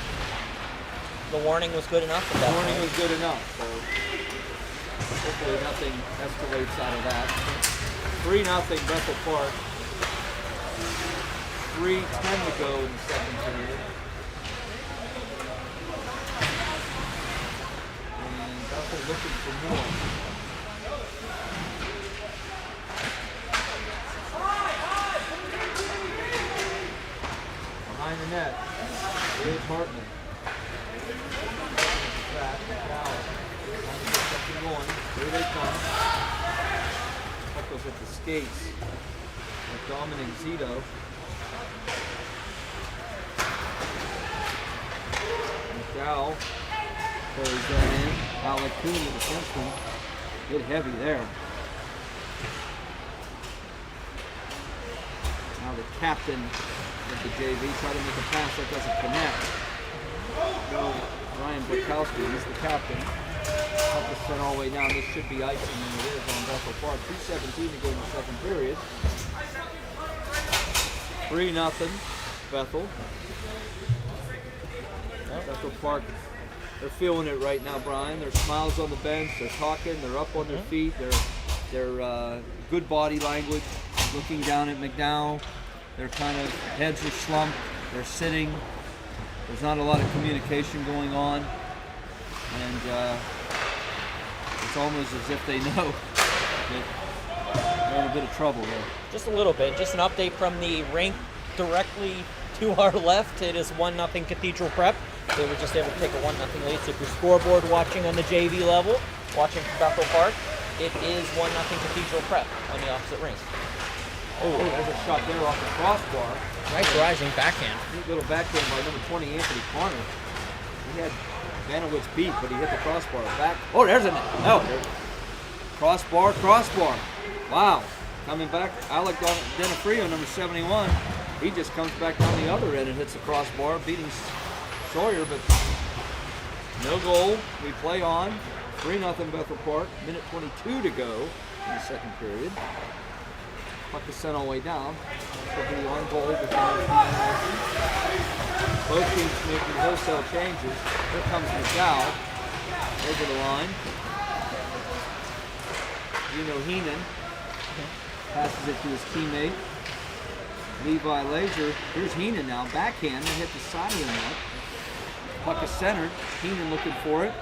The warning was good enough at that point. The warning was good enough, so hopefully nothing escalates out of that. 3-0 Bethel Park. 3:10 to go in the second period. And Bethel looking for more. Behind the net, here's Hartman. Back, McDowell. Trying to get something going. Here they come. Puck goes at the skates of Dominic Zito. McDowell carries that in. Alec Coon, the defenseman, hit heavy there. Now the captain of the JV tried to make a pass that doesn't connect. No, Ryan Bukowski, he's the captain. Puck is sent all the way down. This should be icing, and it is on Bethel Park. 2:17 to go in the second period. 3-0 Bethel. Bethel Park, they're feeling it right now, Brian. There's smiles on the bench. They're talking. They're up on their feet. They're good body language. Looking down at McDowell. Their kind of heads are slumped. They're sitting. There's not a lot of communication going on, and it's almost as if they know that they're in a bit of trouble here. Just a little bit. Just an update from the rink. directly to our left, it is 1-0 Cathedral Prep. They were just able to take a 1-0 lead. So if you're scoreboard watching on the JV level, watching from Bethel Park, it is 1-0 Cathedral Prep on the opposite ring. Oh, there's a shot there off the crossbar. Nice rising backhand. Neat little backhand by number 20, Anthony Connor. He had Vanowitz beat, but he hit the crossbar back. Oh, there's a net. Oh, there's crossbar. Wow. Coming back, Alec Denifrio, number 71. He just comes back down the other end and hits the crossbar, beating Sawyer, but no goal. We play on. 3-0 Bethel Park. Minute 22 to go in the second period. Puck is sent all the way down. Could be on goal with both teams making wholesale changes. Here comes McDowell over the line. Heenan passes it to his teammate Levi Laser. Here's Heenan now, backhand, and hit the side of the net. Puck is centered. Heenan looking for it.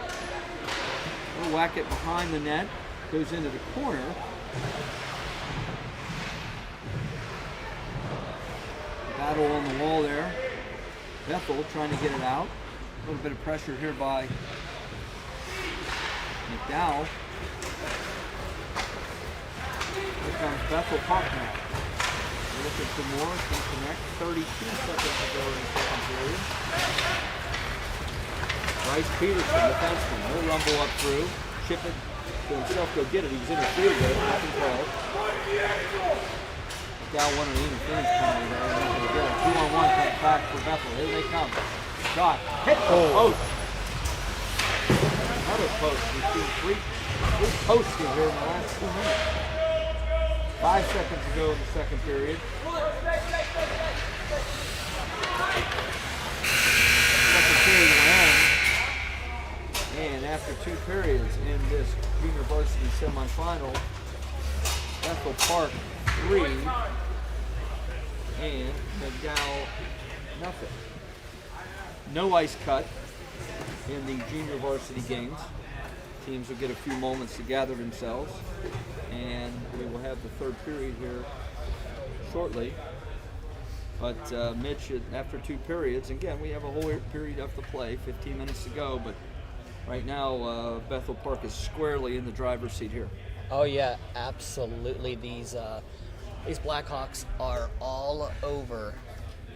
He'll whack it behind the net. Goes into the corner. Battle on the wall there. Bethel trying to get it out. A little bit of pressure here by McDowell. Here comes Bethel Park now. They're looking for more. Can connect. 32 seconds to go in the second period. Bryce Peterson, defenseman. He'll rumble up through. Chip it to himself. Go get it. He was interfered with. Nothing called. McDowell wanted an even finish penalty there. Not going to get it. 2-on-1 comes back for Bethel. Here they come. Shot. Hit the post. Another post. We've seen three posts here in the last 2 minutes. 5 seconds to go in the second period. Second period will end. And after 2 periods in this junior varsity semifinal, Bethel Park 3 and McDowell nothing. No ice cut in the junior varsity games. Teams will get a few moments to gather themselves, and we will have the third period here shortly. But Mitch, after 2 periods, again, we have a whole period left to play, 15 minutes to go, but right now Bethel Park is squarely in the driver's seat here. Oh yeah, absolutely. These Blackhawks are all over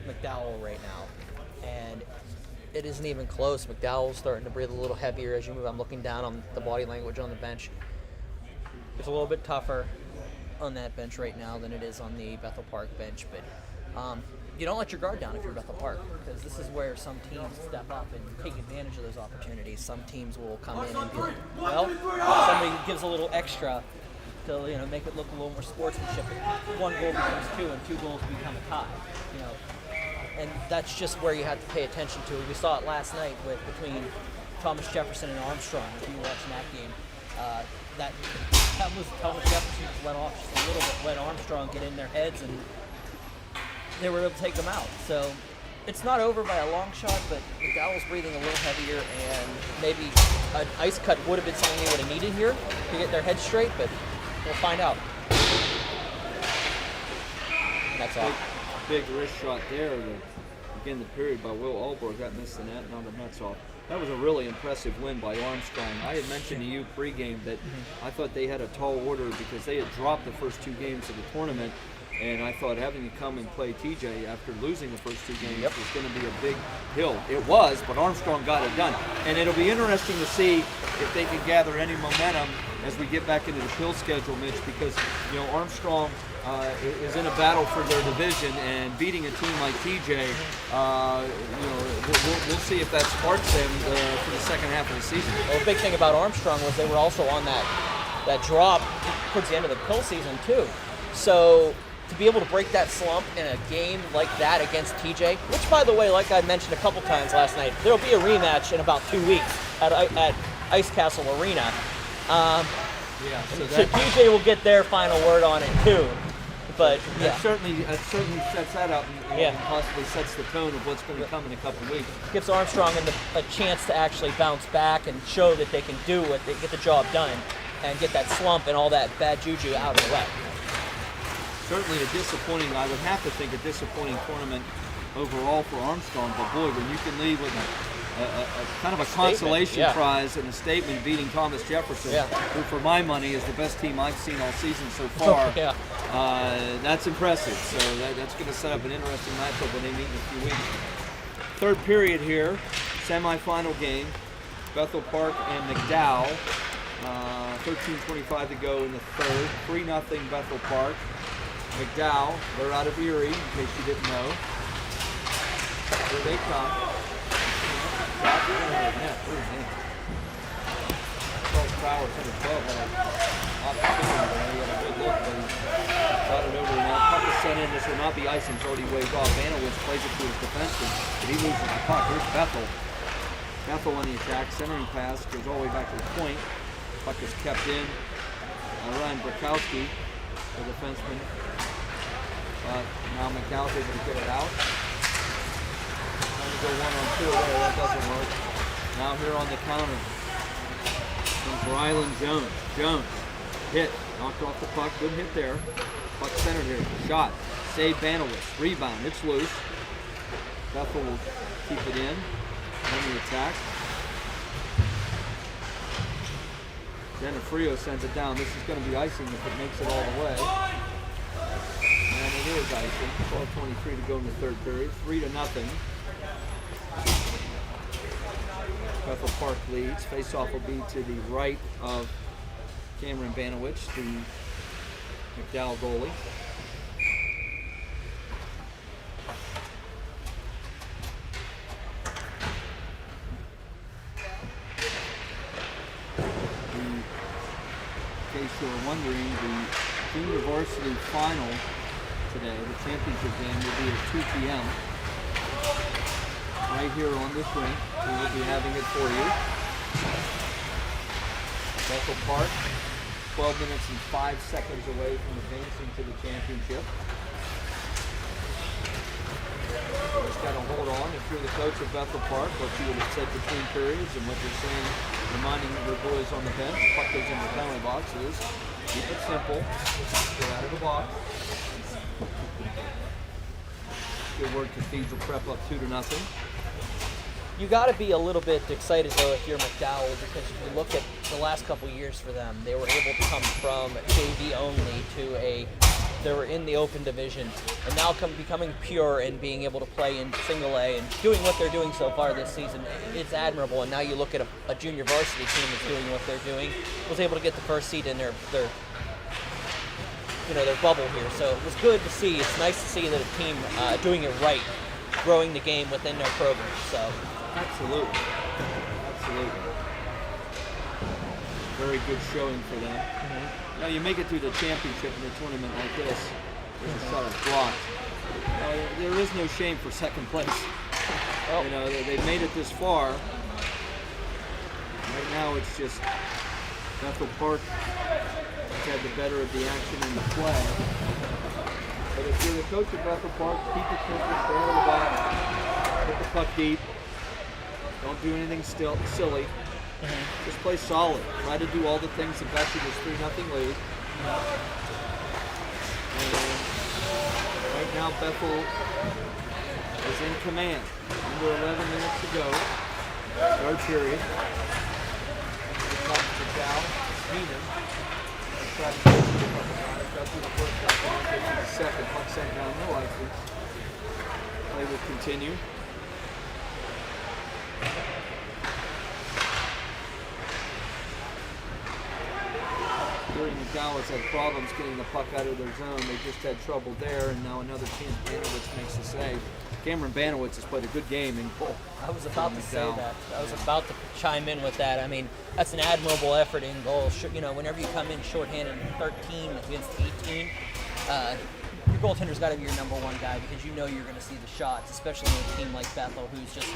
McDowell right now, and it isn't even close. McDowell's starting to breathe a little heavier as you move. I'm looking down on the body language on the bench. It's a little bit tougher on that bench right now than it is on the Bethel Park bench, but you don't let your guard down if you're Bethel Park, because this is where some teams step up and take advantage of those opportunities. Some teams will come in and be like, well, somebody gives a little extra to make it look a little more sportsmanship. 1 goal becomes 2, and 2 goals become a tie. And that's just where you have to pay attention to. We saw it last night between Thomas Jefferson and Armstrong. If you were watching that game, that was Thomas Jefferson just let off just a little bit, let Armstrong get in their heads, and they were able to take them out. So it's not over by a long shot, but McDowell's breathing a little heavier, and maybe an ice cut would have been something they would have needed here to get their heads straight, but we'll find out. That's all. Big wrist shot there. Again, the period by Will Alborg got missed the net, and on the nuts off. That was a really impressive win by Armstrong. I had mentioned to you pregame that I thought they had a tall order because they had dropped the first 2 games of the tournament, and I thought having to come and play TJ after losing the first 2 games was going to be a big hill. It was, but Armstrong got it done. And it'll be interesting to see if they can gather any momentum as we get back into the pill schedule, Mitch, because Armstrong is in a battle for their division, and beating a team like TJ, we'll see if that sparks them for the second half of the season. Well, the big thing about Armstrong was they were also on that drop towards the end of the pill season too. So to be able to break that slump in a game like that against TJ, which by the way, like I mentioned a couple times last night, there'll be a rematch in about 2 weeks at Ice Castle Arena. So TJ will get their final word on it too. But that certainly sets that up and possibly sets the tone of what's going to come in a couple of weeks. Gives Armstrong a chance to actually bounce back and show that they can do what they get the job done and get that slump and all that bad juju out of the way. certainly a disappointing, I would have to think, a disappointing tournament overall for Armstrong. But boy, when you can leave with a kind of a consolation prize and a statement beating Thomas Jefferson, who for my money is the best team I've seen all season so far, that's impressive. So that's going to set up an interesting matchup when they meet in a few weeks. Third period here, semifinal game, Bethel Park and McDowell. 13:25 to go in the third. 3-0 Bethel Park. McDowell, they're out of Erie, in case you didn't know. Here they come. Charles Powers, number 12, had an opportunity there. He had a good look, but he shot it over. Now, puck is sent in. This will not be icing. It's already waved off. Vanowitz plays it to his defenseman, but he loses the puck. Here's Bethel. Bethel on the attack. Centering pass goes all the way back to the point. Puck is kept in. Ryan Brakowski, the defenseman. But now McDowell's able to get it out. Trying to go 1-on-2 there. That doesn't work. Now here on the counter comes Rylan Jones. Jones hit. Knocked off the puck. Good hit there. Puck centered here. Shot. Save Banowitz. Rebound. It's loose. Bethel will keep it in. On the attack. Denifrio sends it down. This is going to be icing if it makes it all the way. And it is icing. 12:23 to go in the third period. 3-0. Bethel Park leads. Face-off will be to the right of Cameron Banowitz, the McDowell goalie. In case you were wondering, the junior varsity final today, the championship game, will be at 2 p.m. right here on this rink. We will be having it for you. Bethel Park, 12 minutes and 5 seconds away from advancing to the championship. You just got to hold on. If you're the coach of Bethel Park, what you would have said between periods and what you're saying, reminding your boys on the bench, puck goes in the penalty box, is keep it simple, get out of the box. Good word, Cathedral Prep up 2-0. You got to be a little bit excited though if you're McDowell, because if you look at the last couple years for them, they were able to come from JV only to they were in the open division, and now becoming pure and being able to play in single A and doing what they're doing so far this season. It's admirable. And now you look at a junior varsity team that's doing what they're doing, was able to get the first seed in their bubble here. So it was good to see. It's nice to see that a team doing it right, growing the game within their program. So absolutely. Very good showing for them. Now you make it through the championship in a tournament like this. There's a shot is blocked. There is no shame for second place. Oh. You know, they've made it this far. Right now it's just Bethel Park has had the better of the action and the play. But if you're the coach of Bethel Park, keep it simple, stay out of the box, hit the puck deep, don't do anything silly. Just play solid. Try to do all the things that got you this 3-0 lead. And right now Bethel is in command. Under 11 minutes to go. Third period. Here comes McDowell. Heenan. Try to get the puck on it. Got through the first half. Get to the second. Puck sent down. No icing. Play will continue. McDowell has had problems getting the puck out of their zone. They just had trouble there, and now another chance. Banowitz makes the save. Cameron Banowitz has played a good game in goal. I was about to say that. I was about to chime in with that. I mean, that's an admirable effort in goal. You know, whenever you come in shorthanded 13 against 18, your goaltender's got to be your number one guy, because you know you're going to see the shots, especially in a team like Bethel, who's just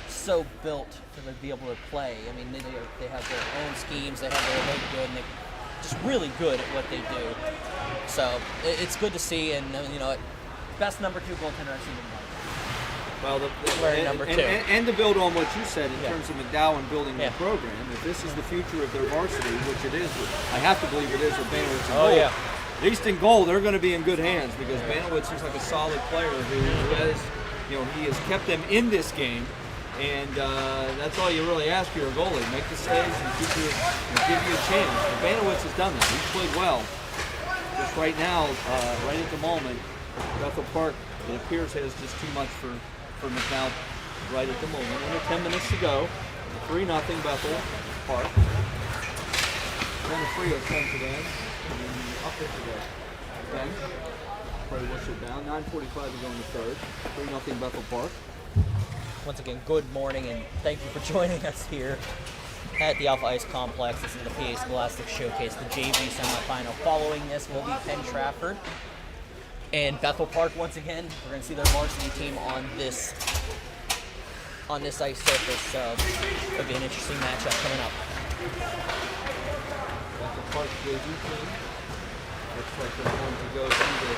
so built to be able to play. I mean, they have their own schemes. They have their own good, and they're just really good at what they do. So it's good to see, and best number 2 goaltender I've seen in life. Well, number 2. And to build on what you said in terms of McDowell and building their program, if this is the future of their varsity, which it is, I have to believe it is with Banowitz and goal, at least in goal, they're going to be in good hands because Banowitz seems like a solid player who has, he has kept them in this game. And that's all you really ask for your goalie. Make the saves and give you a chance. And Banowitz has done that. He's played well. Just right now, right at the moment, Bethel Park, it appears, has just too much for McDowell right at the moment. Under 10 minutes to go. 3-0 Bethel Park. Then the Frio sends it in. And then up into the bench. Probably whistle down. 9:45 to go in the third. 3-0 Bethel Park. Once again, good morning and thank you for joining us here at the Alpha Ice Complex. This is the PA Scholastic Showcase, the JV semifinal. Following this will be Penn Trafford and Bethel Park once again. We're going to see their varsity team on this ice surface. So it'll be an interesting matchup coming up. Bethel Park JV team. Looks like they're going to go to the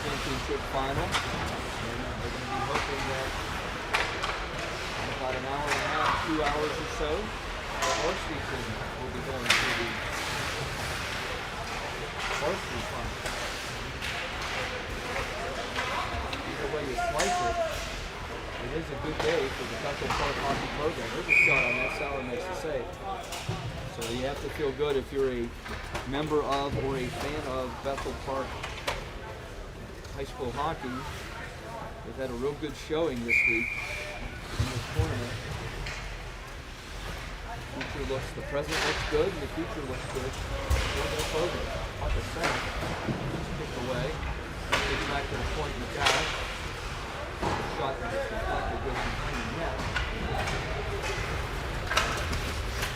championship final. And they're going to be hoping that about an hour and a half, 2 hours or so, the varsity team will be going to the varsity final. Either way you slice it, it is a good day for the Bethel Park hockey program. There's a shot on that. Sauer makes a save. So you have to feel good if you're a member of or a fan of Bethel Park high school hockey. They've had a real good showing this week in this tournament. The present looks good and the future looks good for their program. Off the center, it's kicked away. Gets back to the point in the foul. Shot that is deflected goes behind the net.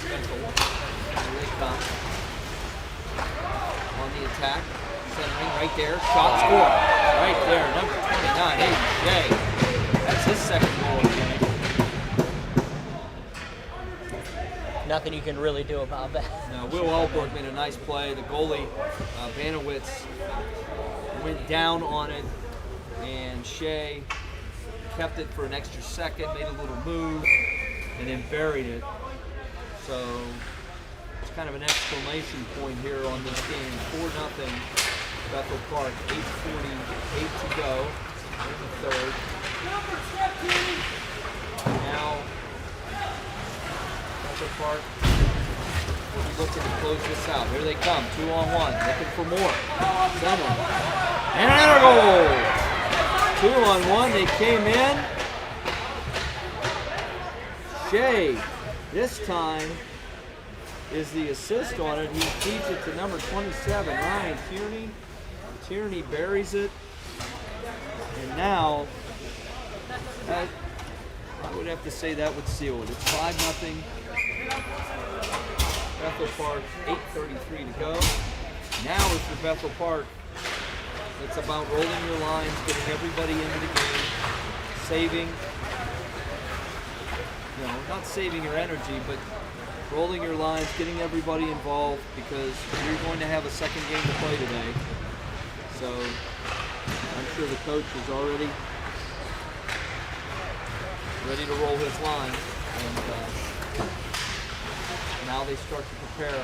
Here they come. On the attack. Centering right there. Shot score. Right there. Number 29, AJ. That's his second goal of the game. Nothing you can really do about that. Now, Will Alborg made a nice play. The goalie, Banowitz, went down on it, and Shea kept it for an extra second, made a little move, and then buried it. So it's kind of an exclamation point here on this game. 4-0 Bethel Park, 8:48 to go in the third. Now, Bethel Park will be looking to close this out. Here they come, 2-on-1, looking for more. Center. And another goal! 2-on-1, they came in. Shea, this time, is the assist on it. He feeds it to number 27, Ryan Tierney. Tierney buries it. And now, I would have to say that would seal it. It's 5-0. Bethel Park, 8:33 to go. Now it's for Bethel Park. It's about rolling your lines, getting everybody into the game, saving, not saving your energy, but rolling your lines, getting everybody involved because you're going to have a second game to play today. So I'm sure the coach is already ready to roll his line. And now they start to prepare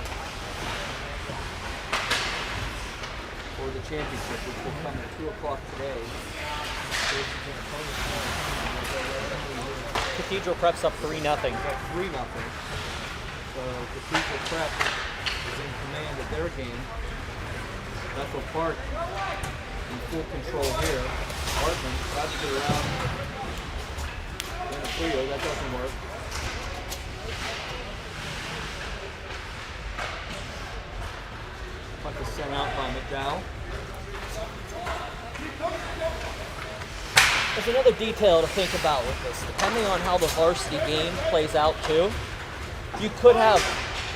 for the championship, which will come at 2 o'clock today. Cathedral Prep's up 3-0. It's up 3-0. So Cathedral Prep is in command of their game. Bethel Park in full control here. Hartman tries to get around. Then a trio, that doesn't work. Puck is sent out by McDowell. There's another detail to think about with this. Depending on how the varsity game plays out too, you could have,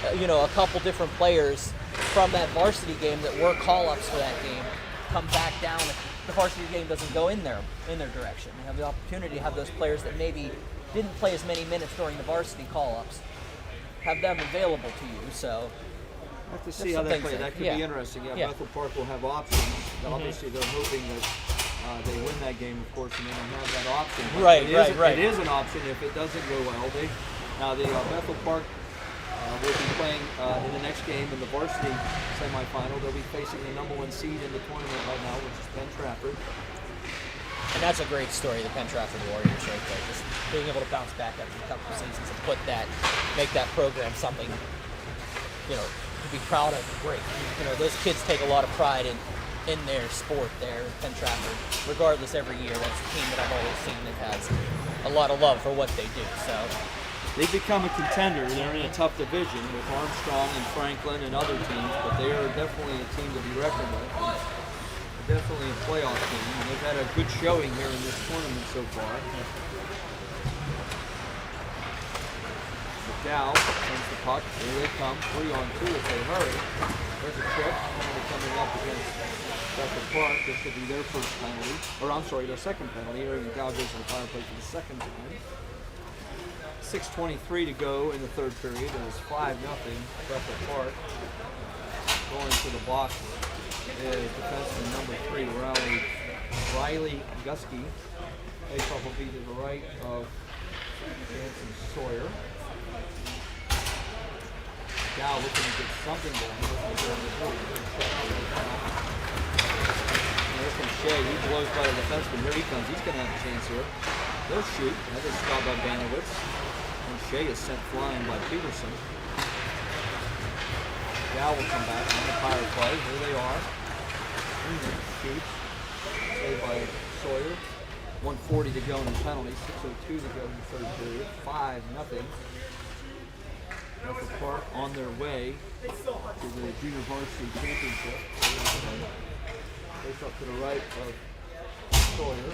a couple different players from that varsity game that were call-ups for that game come back down if the varsity game doesn't go in their direction. You have the opportunity to have those players that maybe didn't play as many minutes during the varsity call-ups, have them available to you. So I have to see how that plays. That could be interesting. Yeah, Bethel Park will have options. Obviously, they're hoping that they win that game, of course, and they don't have that option. But Right. It is an option if it doesn't go well. The Bethel Park will be playing in the next game in the varsity semifinal. They'll be facing the #1 seed in the tournament right now, which is Penn Trafford. And that's a great story, the Penn Trafford Warriors right there. Just being able to bounce back after a couple of seasons and make that program something, to be proud of. Great. Those kids take a lot of pride in their sport there in Penn Trafford. Regardless, every year, that's a team that I've always seen that has a lot of love for what they do. So they've become a contender. They're in a tough division with Armstrong and Franklin and other teams, but they are definitely a team to be reckoned with. They're definitely a playoff team, and they've had a good showing here in this tournament so far. McDowell sends the puck. Here they come. 3-on-2 if they hurry. There's a trip. Penalty coming up against Bethel Park. This could be their first penalty. Their second penalty. Here McDowell goes to the power play for the second time. 6:23 to go in the third period. It was 5-0 Bethel Park. Going to the box is defenseman number 3, Riley Gusky. Faceoff will be to the right of Jansen Sawyer. Now looking to get something going. Here comes Shea. He blows by the defenseman. Here he comes. He's going to have a chance here. They'll shoot. Another stop by Banowitz. And Shea is sent flying by Peterson. Dow will come back on the power play. Here they are. Shoots. Saved by Sawyer. 1:40 to go in the penalty. 6:02 to go in the third period. 5-0. Bethel Park on their way to the junior varsity championship. Face up to the right of Sawyer.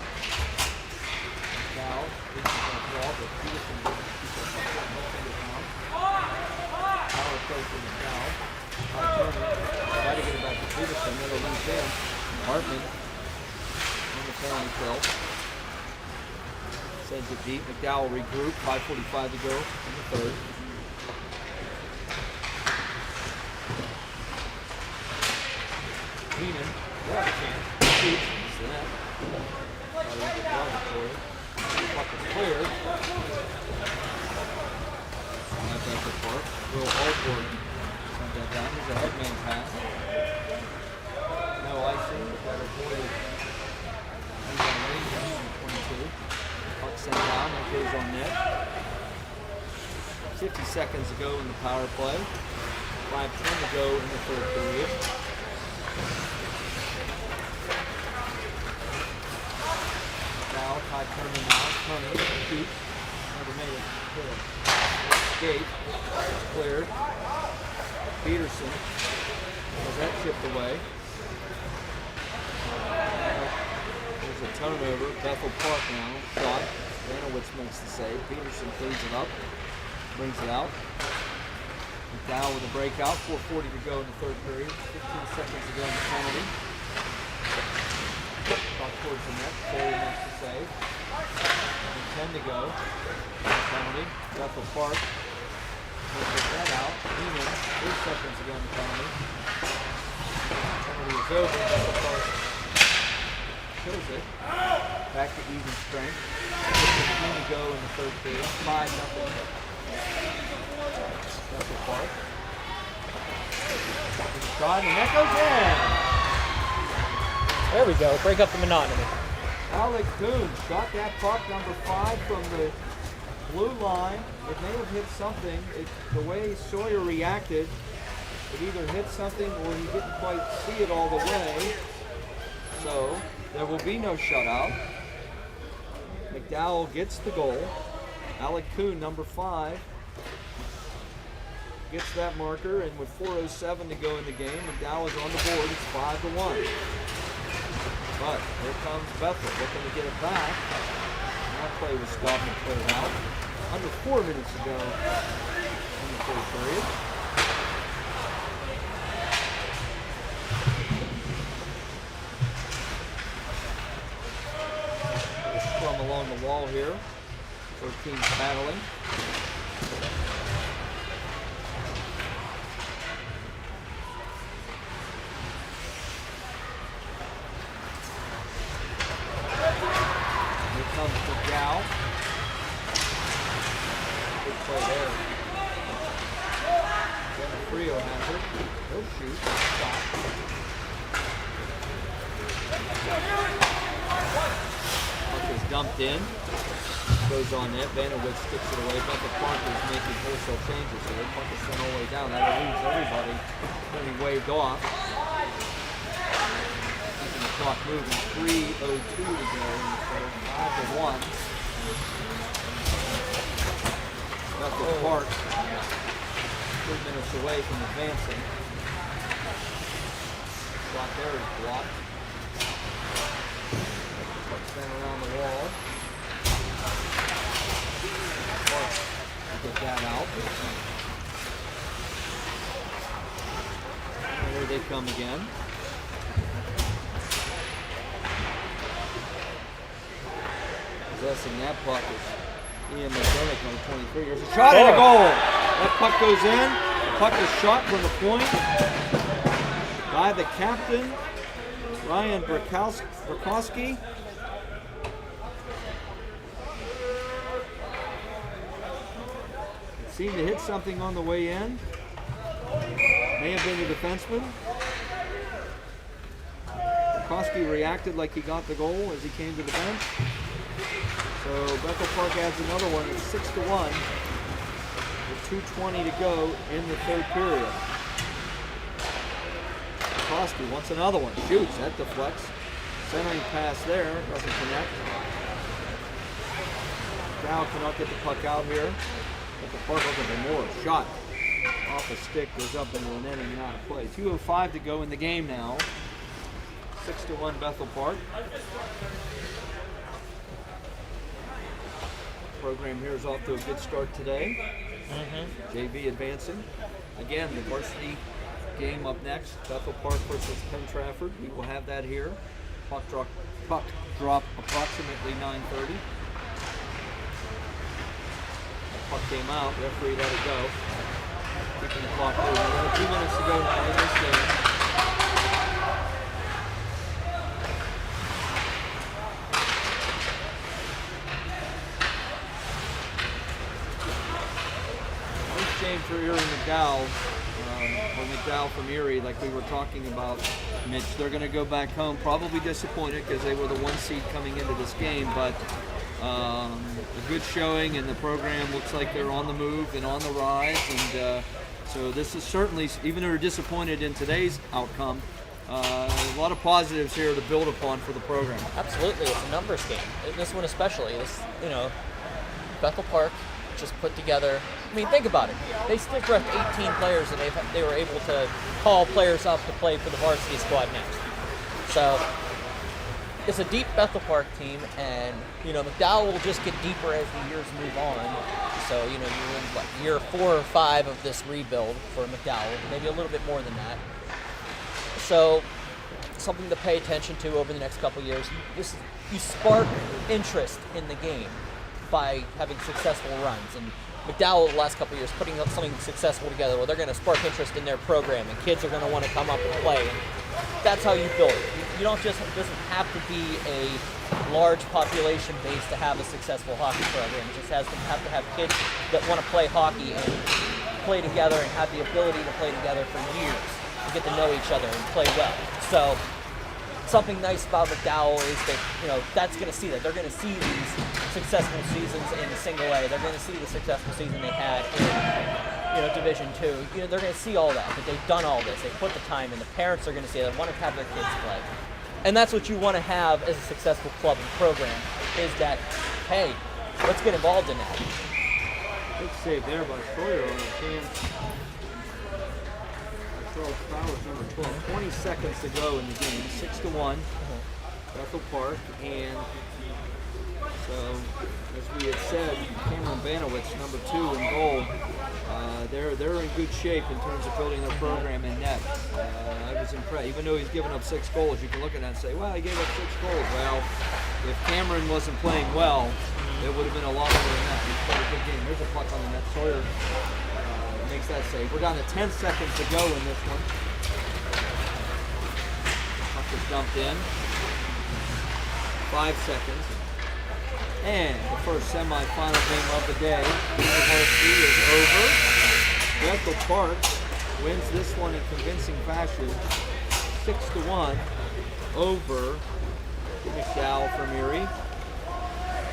Now, this is a draw, but Peterson doesn't keep up down. Power play for the Dow. Try to get it back to Peterson, then it'll lose him. Hartman on the penalty kill. Sends it deep. McDowell regroup. 5:45 to go in the third. Keenan, shoots, it's the net. Puck is cleared. Not Bethel Park. Will Alford sent that down. Here's a headman pass. No icing, but that avoided. He's on range, 22. Puck sent down, that goes on net. 50 seconds to go in the power play. 5:10 to go in the third period. Now, Ty Turner now. Turner shoots. Never made it. Skate. Cleared. Peterson has that chipped away. There's a turnover. Bethel Park now. Shot. Banowitz makes the save. Peterson cleans it up. Brings it out. McDowell with a breakout. 4:40 to go in the third period. 15 seconds to go in the penalty. Back towards the net. Sawyer makes the save. 10 to go. Penalty. Bethel Park. We'll get that out. Neiman. 3 seconds to go in the penalty. Penalty is over. Bethel Park kills it. Back to even strength. 15 to go in the third period. 5-0. Bethel Park. Shot and that goes in. there we go. Break up the monotony. Alec Kuhn shot that puck, number 5, from the blue line. It may have hit something. The way Sawyer reacted, it either hit something or he didn't quite see it all the way. So there will be no shutout. McDowell gets the goal. Alec Kuhn, number 5, gets that marker, and with 4:07 to go in the game, McDowell is on the board. It's 5-1. But here comes Bethel looking to get it back. That play was stopped and cleared out. Under 4 minutes to go in the third period. A scrum along the wall here. Both teams battling. Comes McDowell. Good play there. Frio has it. He'll shoot. Stop. Puck is dumped in. Goes on net. Vanderwood sticks it away. Bethel Park is making wholesale changes here. Puck is sent all the way down. That leaves everybody getting waved off. Keeping the clock moving. 3:02 to go in the third. 5-1. Bethel Park 3 minutes away from advancing. Shot there is blocked. Puck sent around the wall. Get that out. And here they come again. Possessing that puck is Ian McDowell on 23 years. A shot and a goal. That puck goes in. The puck is shot from the point by the captain, Ryan BurghHockey. Seemed to hit something on the way in. May have been the defenseman. BurghHockey reacted like he got the goal as he came to the bench. So Bethel Park adds another one. It's 6-1 with 2:20 to go in the third period. BurghHockey wants another one. Shoots. That deflects. Centering pass there. Doesn't connect. McDowell cannot get the puck out here. Bethel Park looking for more. Shot off a stick, goes up into the netting and out of play. 2:05 to go in the game now. 6-1 Bethel Park. Program here is off to a good start today. JV advancing. Again, the varsity game up next. Bethel Park versus Penn Trafford. We will have that here. Puck drop approximately 9:30. Puck came out, referee let it go. Keeping the clock moving. We've got a few minutes to go now in this game. Nice game for Erie McDowell, or McDowell from Erie, like we were talking about, Mitch. They're going to go back home, probably disappointed because they were the 1 seed coming into this game, but a good showing, and the program looks like they're on the move and on the rise, and so this is certainly, even though we're disappointed in today's outcome, a lot of positives here to build upon for the program. Absolutely, it's a numbers game. This one especially. Bethel Park just put together. I mean, think about it. They still left 18 players, and they were able to call players up to play for the varsity squad next. So it's a deep Bethel Park team, and McDowell will just get deeper as the years move on. So you're in year 4 or 5 of this rebuild for McDowell, maybe a little bit more than that. So something to pay attention to over the next couple years. You spark interest in the game by having successful runs, and McDowell the last couple of years putting up something successful together where they're going to spark interest in their program, and kids are going to want to come up and play. And that's how you build it. You don't just, it doesn't have to be a large population base to have a successful hockey program. It just have to have kids that want to play hockey and play together and have the ability to play together for years and get to know each other and play well. So something nice about McDowell is that that's going to see that. They're going to see these successful seasons in single A. They're going to see the successful season they had in Division II. They're going to see all that they've done all this. They put the time in. The parents are going to see it. They want to have their kids play. And that's what you want to have as a successful club and program, is that, hey, let's get involved in that. Big save there by Sawyer on a chance. Charles Powers, number 12. 20 seconds to go in the game. 6-1. Bethel Park. And so, as we had said, Cameron Banowitz, number 2 in goal. They're in good shape in terms of building their program in net. I was impressed. Even though he's given up 6 goals, you can look at that and say, well, he gave up 6 goals. Well, if Cameron wasn't playing well, it would have been a lot more than that. He played a good game. There's a puck on the net. Sawyer makes that save. We're down to 10 seconds to go in this one. Puck is dumped in. 5 seconds. And the first semifinal game of the day, the varsity is over. Bethel Park wins this one in convincing fashion, 6-1 over McDowell from Erie.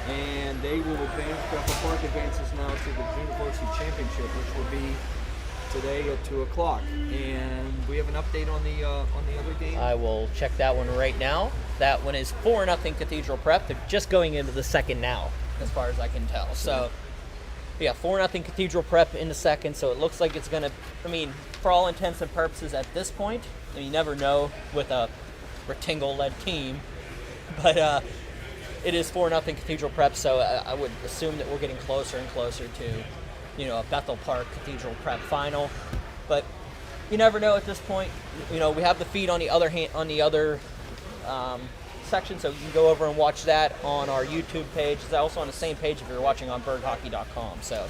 And they will advance. Bethel Park advances now to the Junior Varsity Championship, which will be today at 2 o'clock. And we have an update on the other game. I will check that one right now. That one is 4-0 Cathedral Prep. They're just going into the second now, as far as I can tell. So, yeah, 4-0 Cathedral Prep in the second. So it looks like it's going to, I mean, for all intents and purposes at this point, I mean, you never know with a Rectangle-led team, but it is 4-0 Cathedral Prep, so I would assume that we're getting closer and closer to, a Bethel Park Cathedral Prep final. But you never know at this point. We have the feed on the other section, so you can go over and watch that on our YouTube page. It's also on the same page if you're watching on BurghHockey.com. So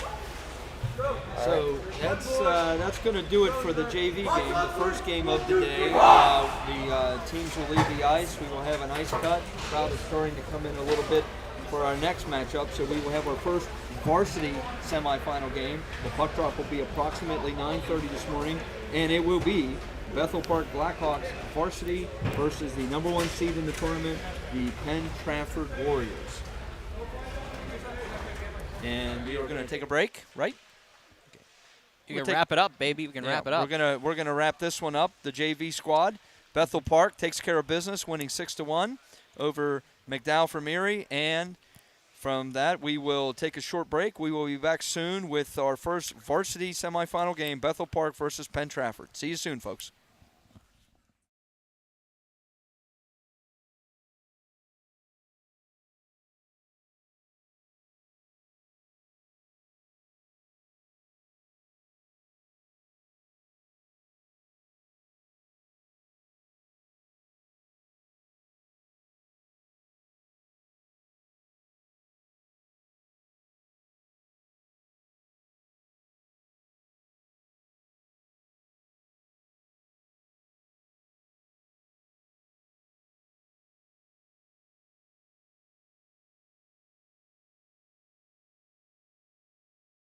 that's going to do it for the JV game, the first game of the day. The teams will leave the ice. We will have an ice cut. The crowd is starting to come in a little bit for our next matchup. So we will have our first varsity semifinal game. The puck drop will be approximately 9:30 this morning, and it will be Bethel Park Blackhawks varsity versus the number 1 seed in the tournament, the Penn Trafford Warriors. And we are going to take a break, right? You can wrap it up, baby. We can wrap it up. We're gonna wrap this one up. The JV squad, Bethel Park takes care of business, winning 6-1 over McDowell from Erie, and from that we will take a short break. We will be back soon with our first varsity semifinal game, Bethel Park versus Penn Trafford. See you soon, folks.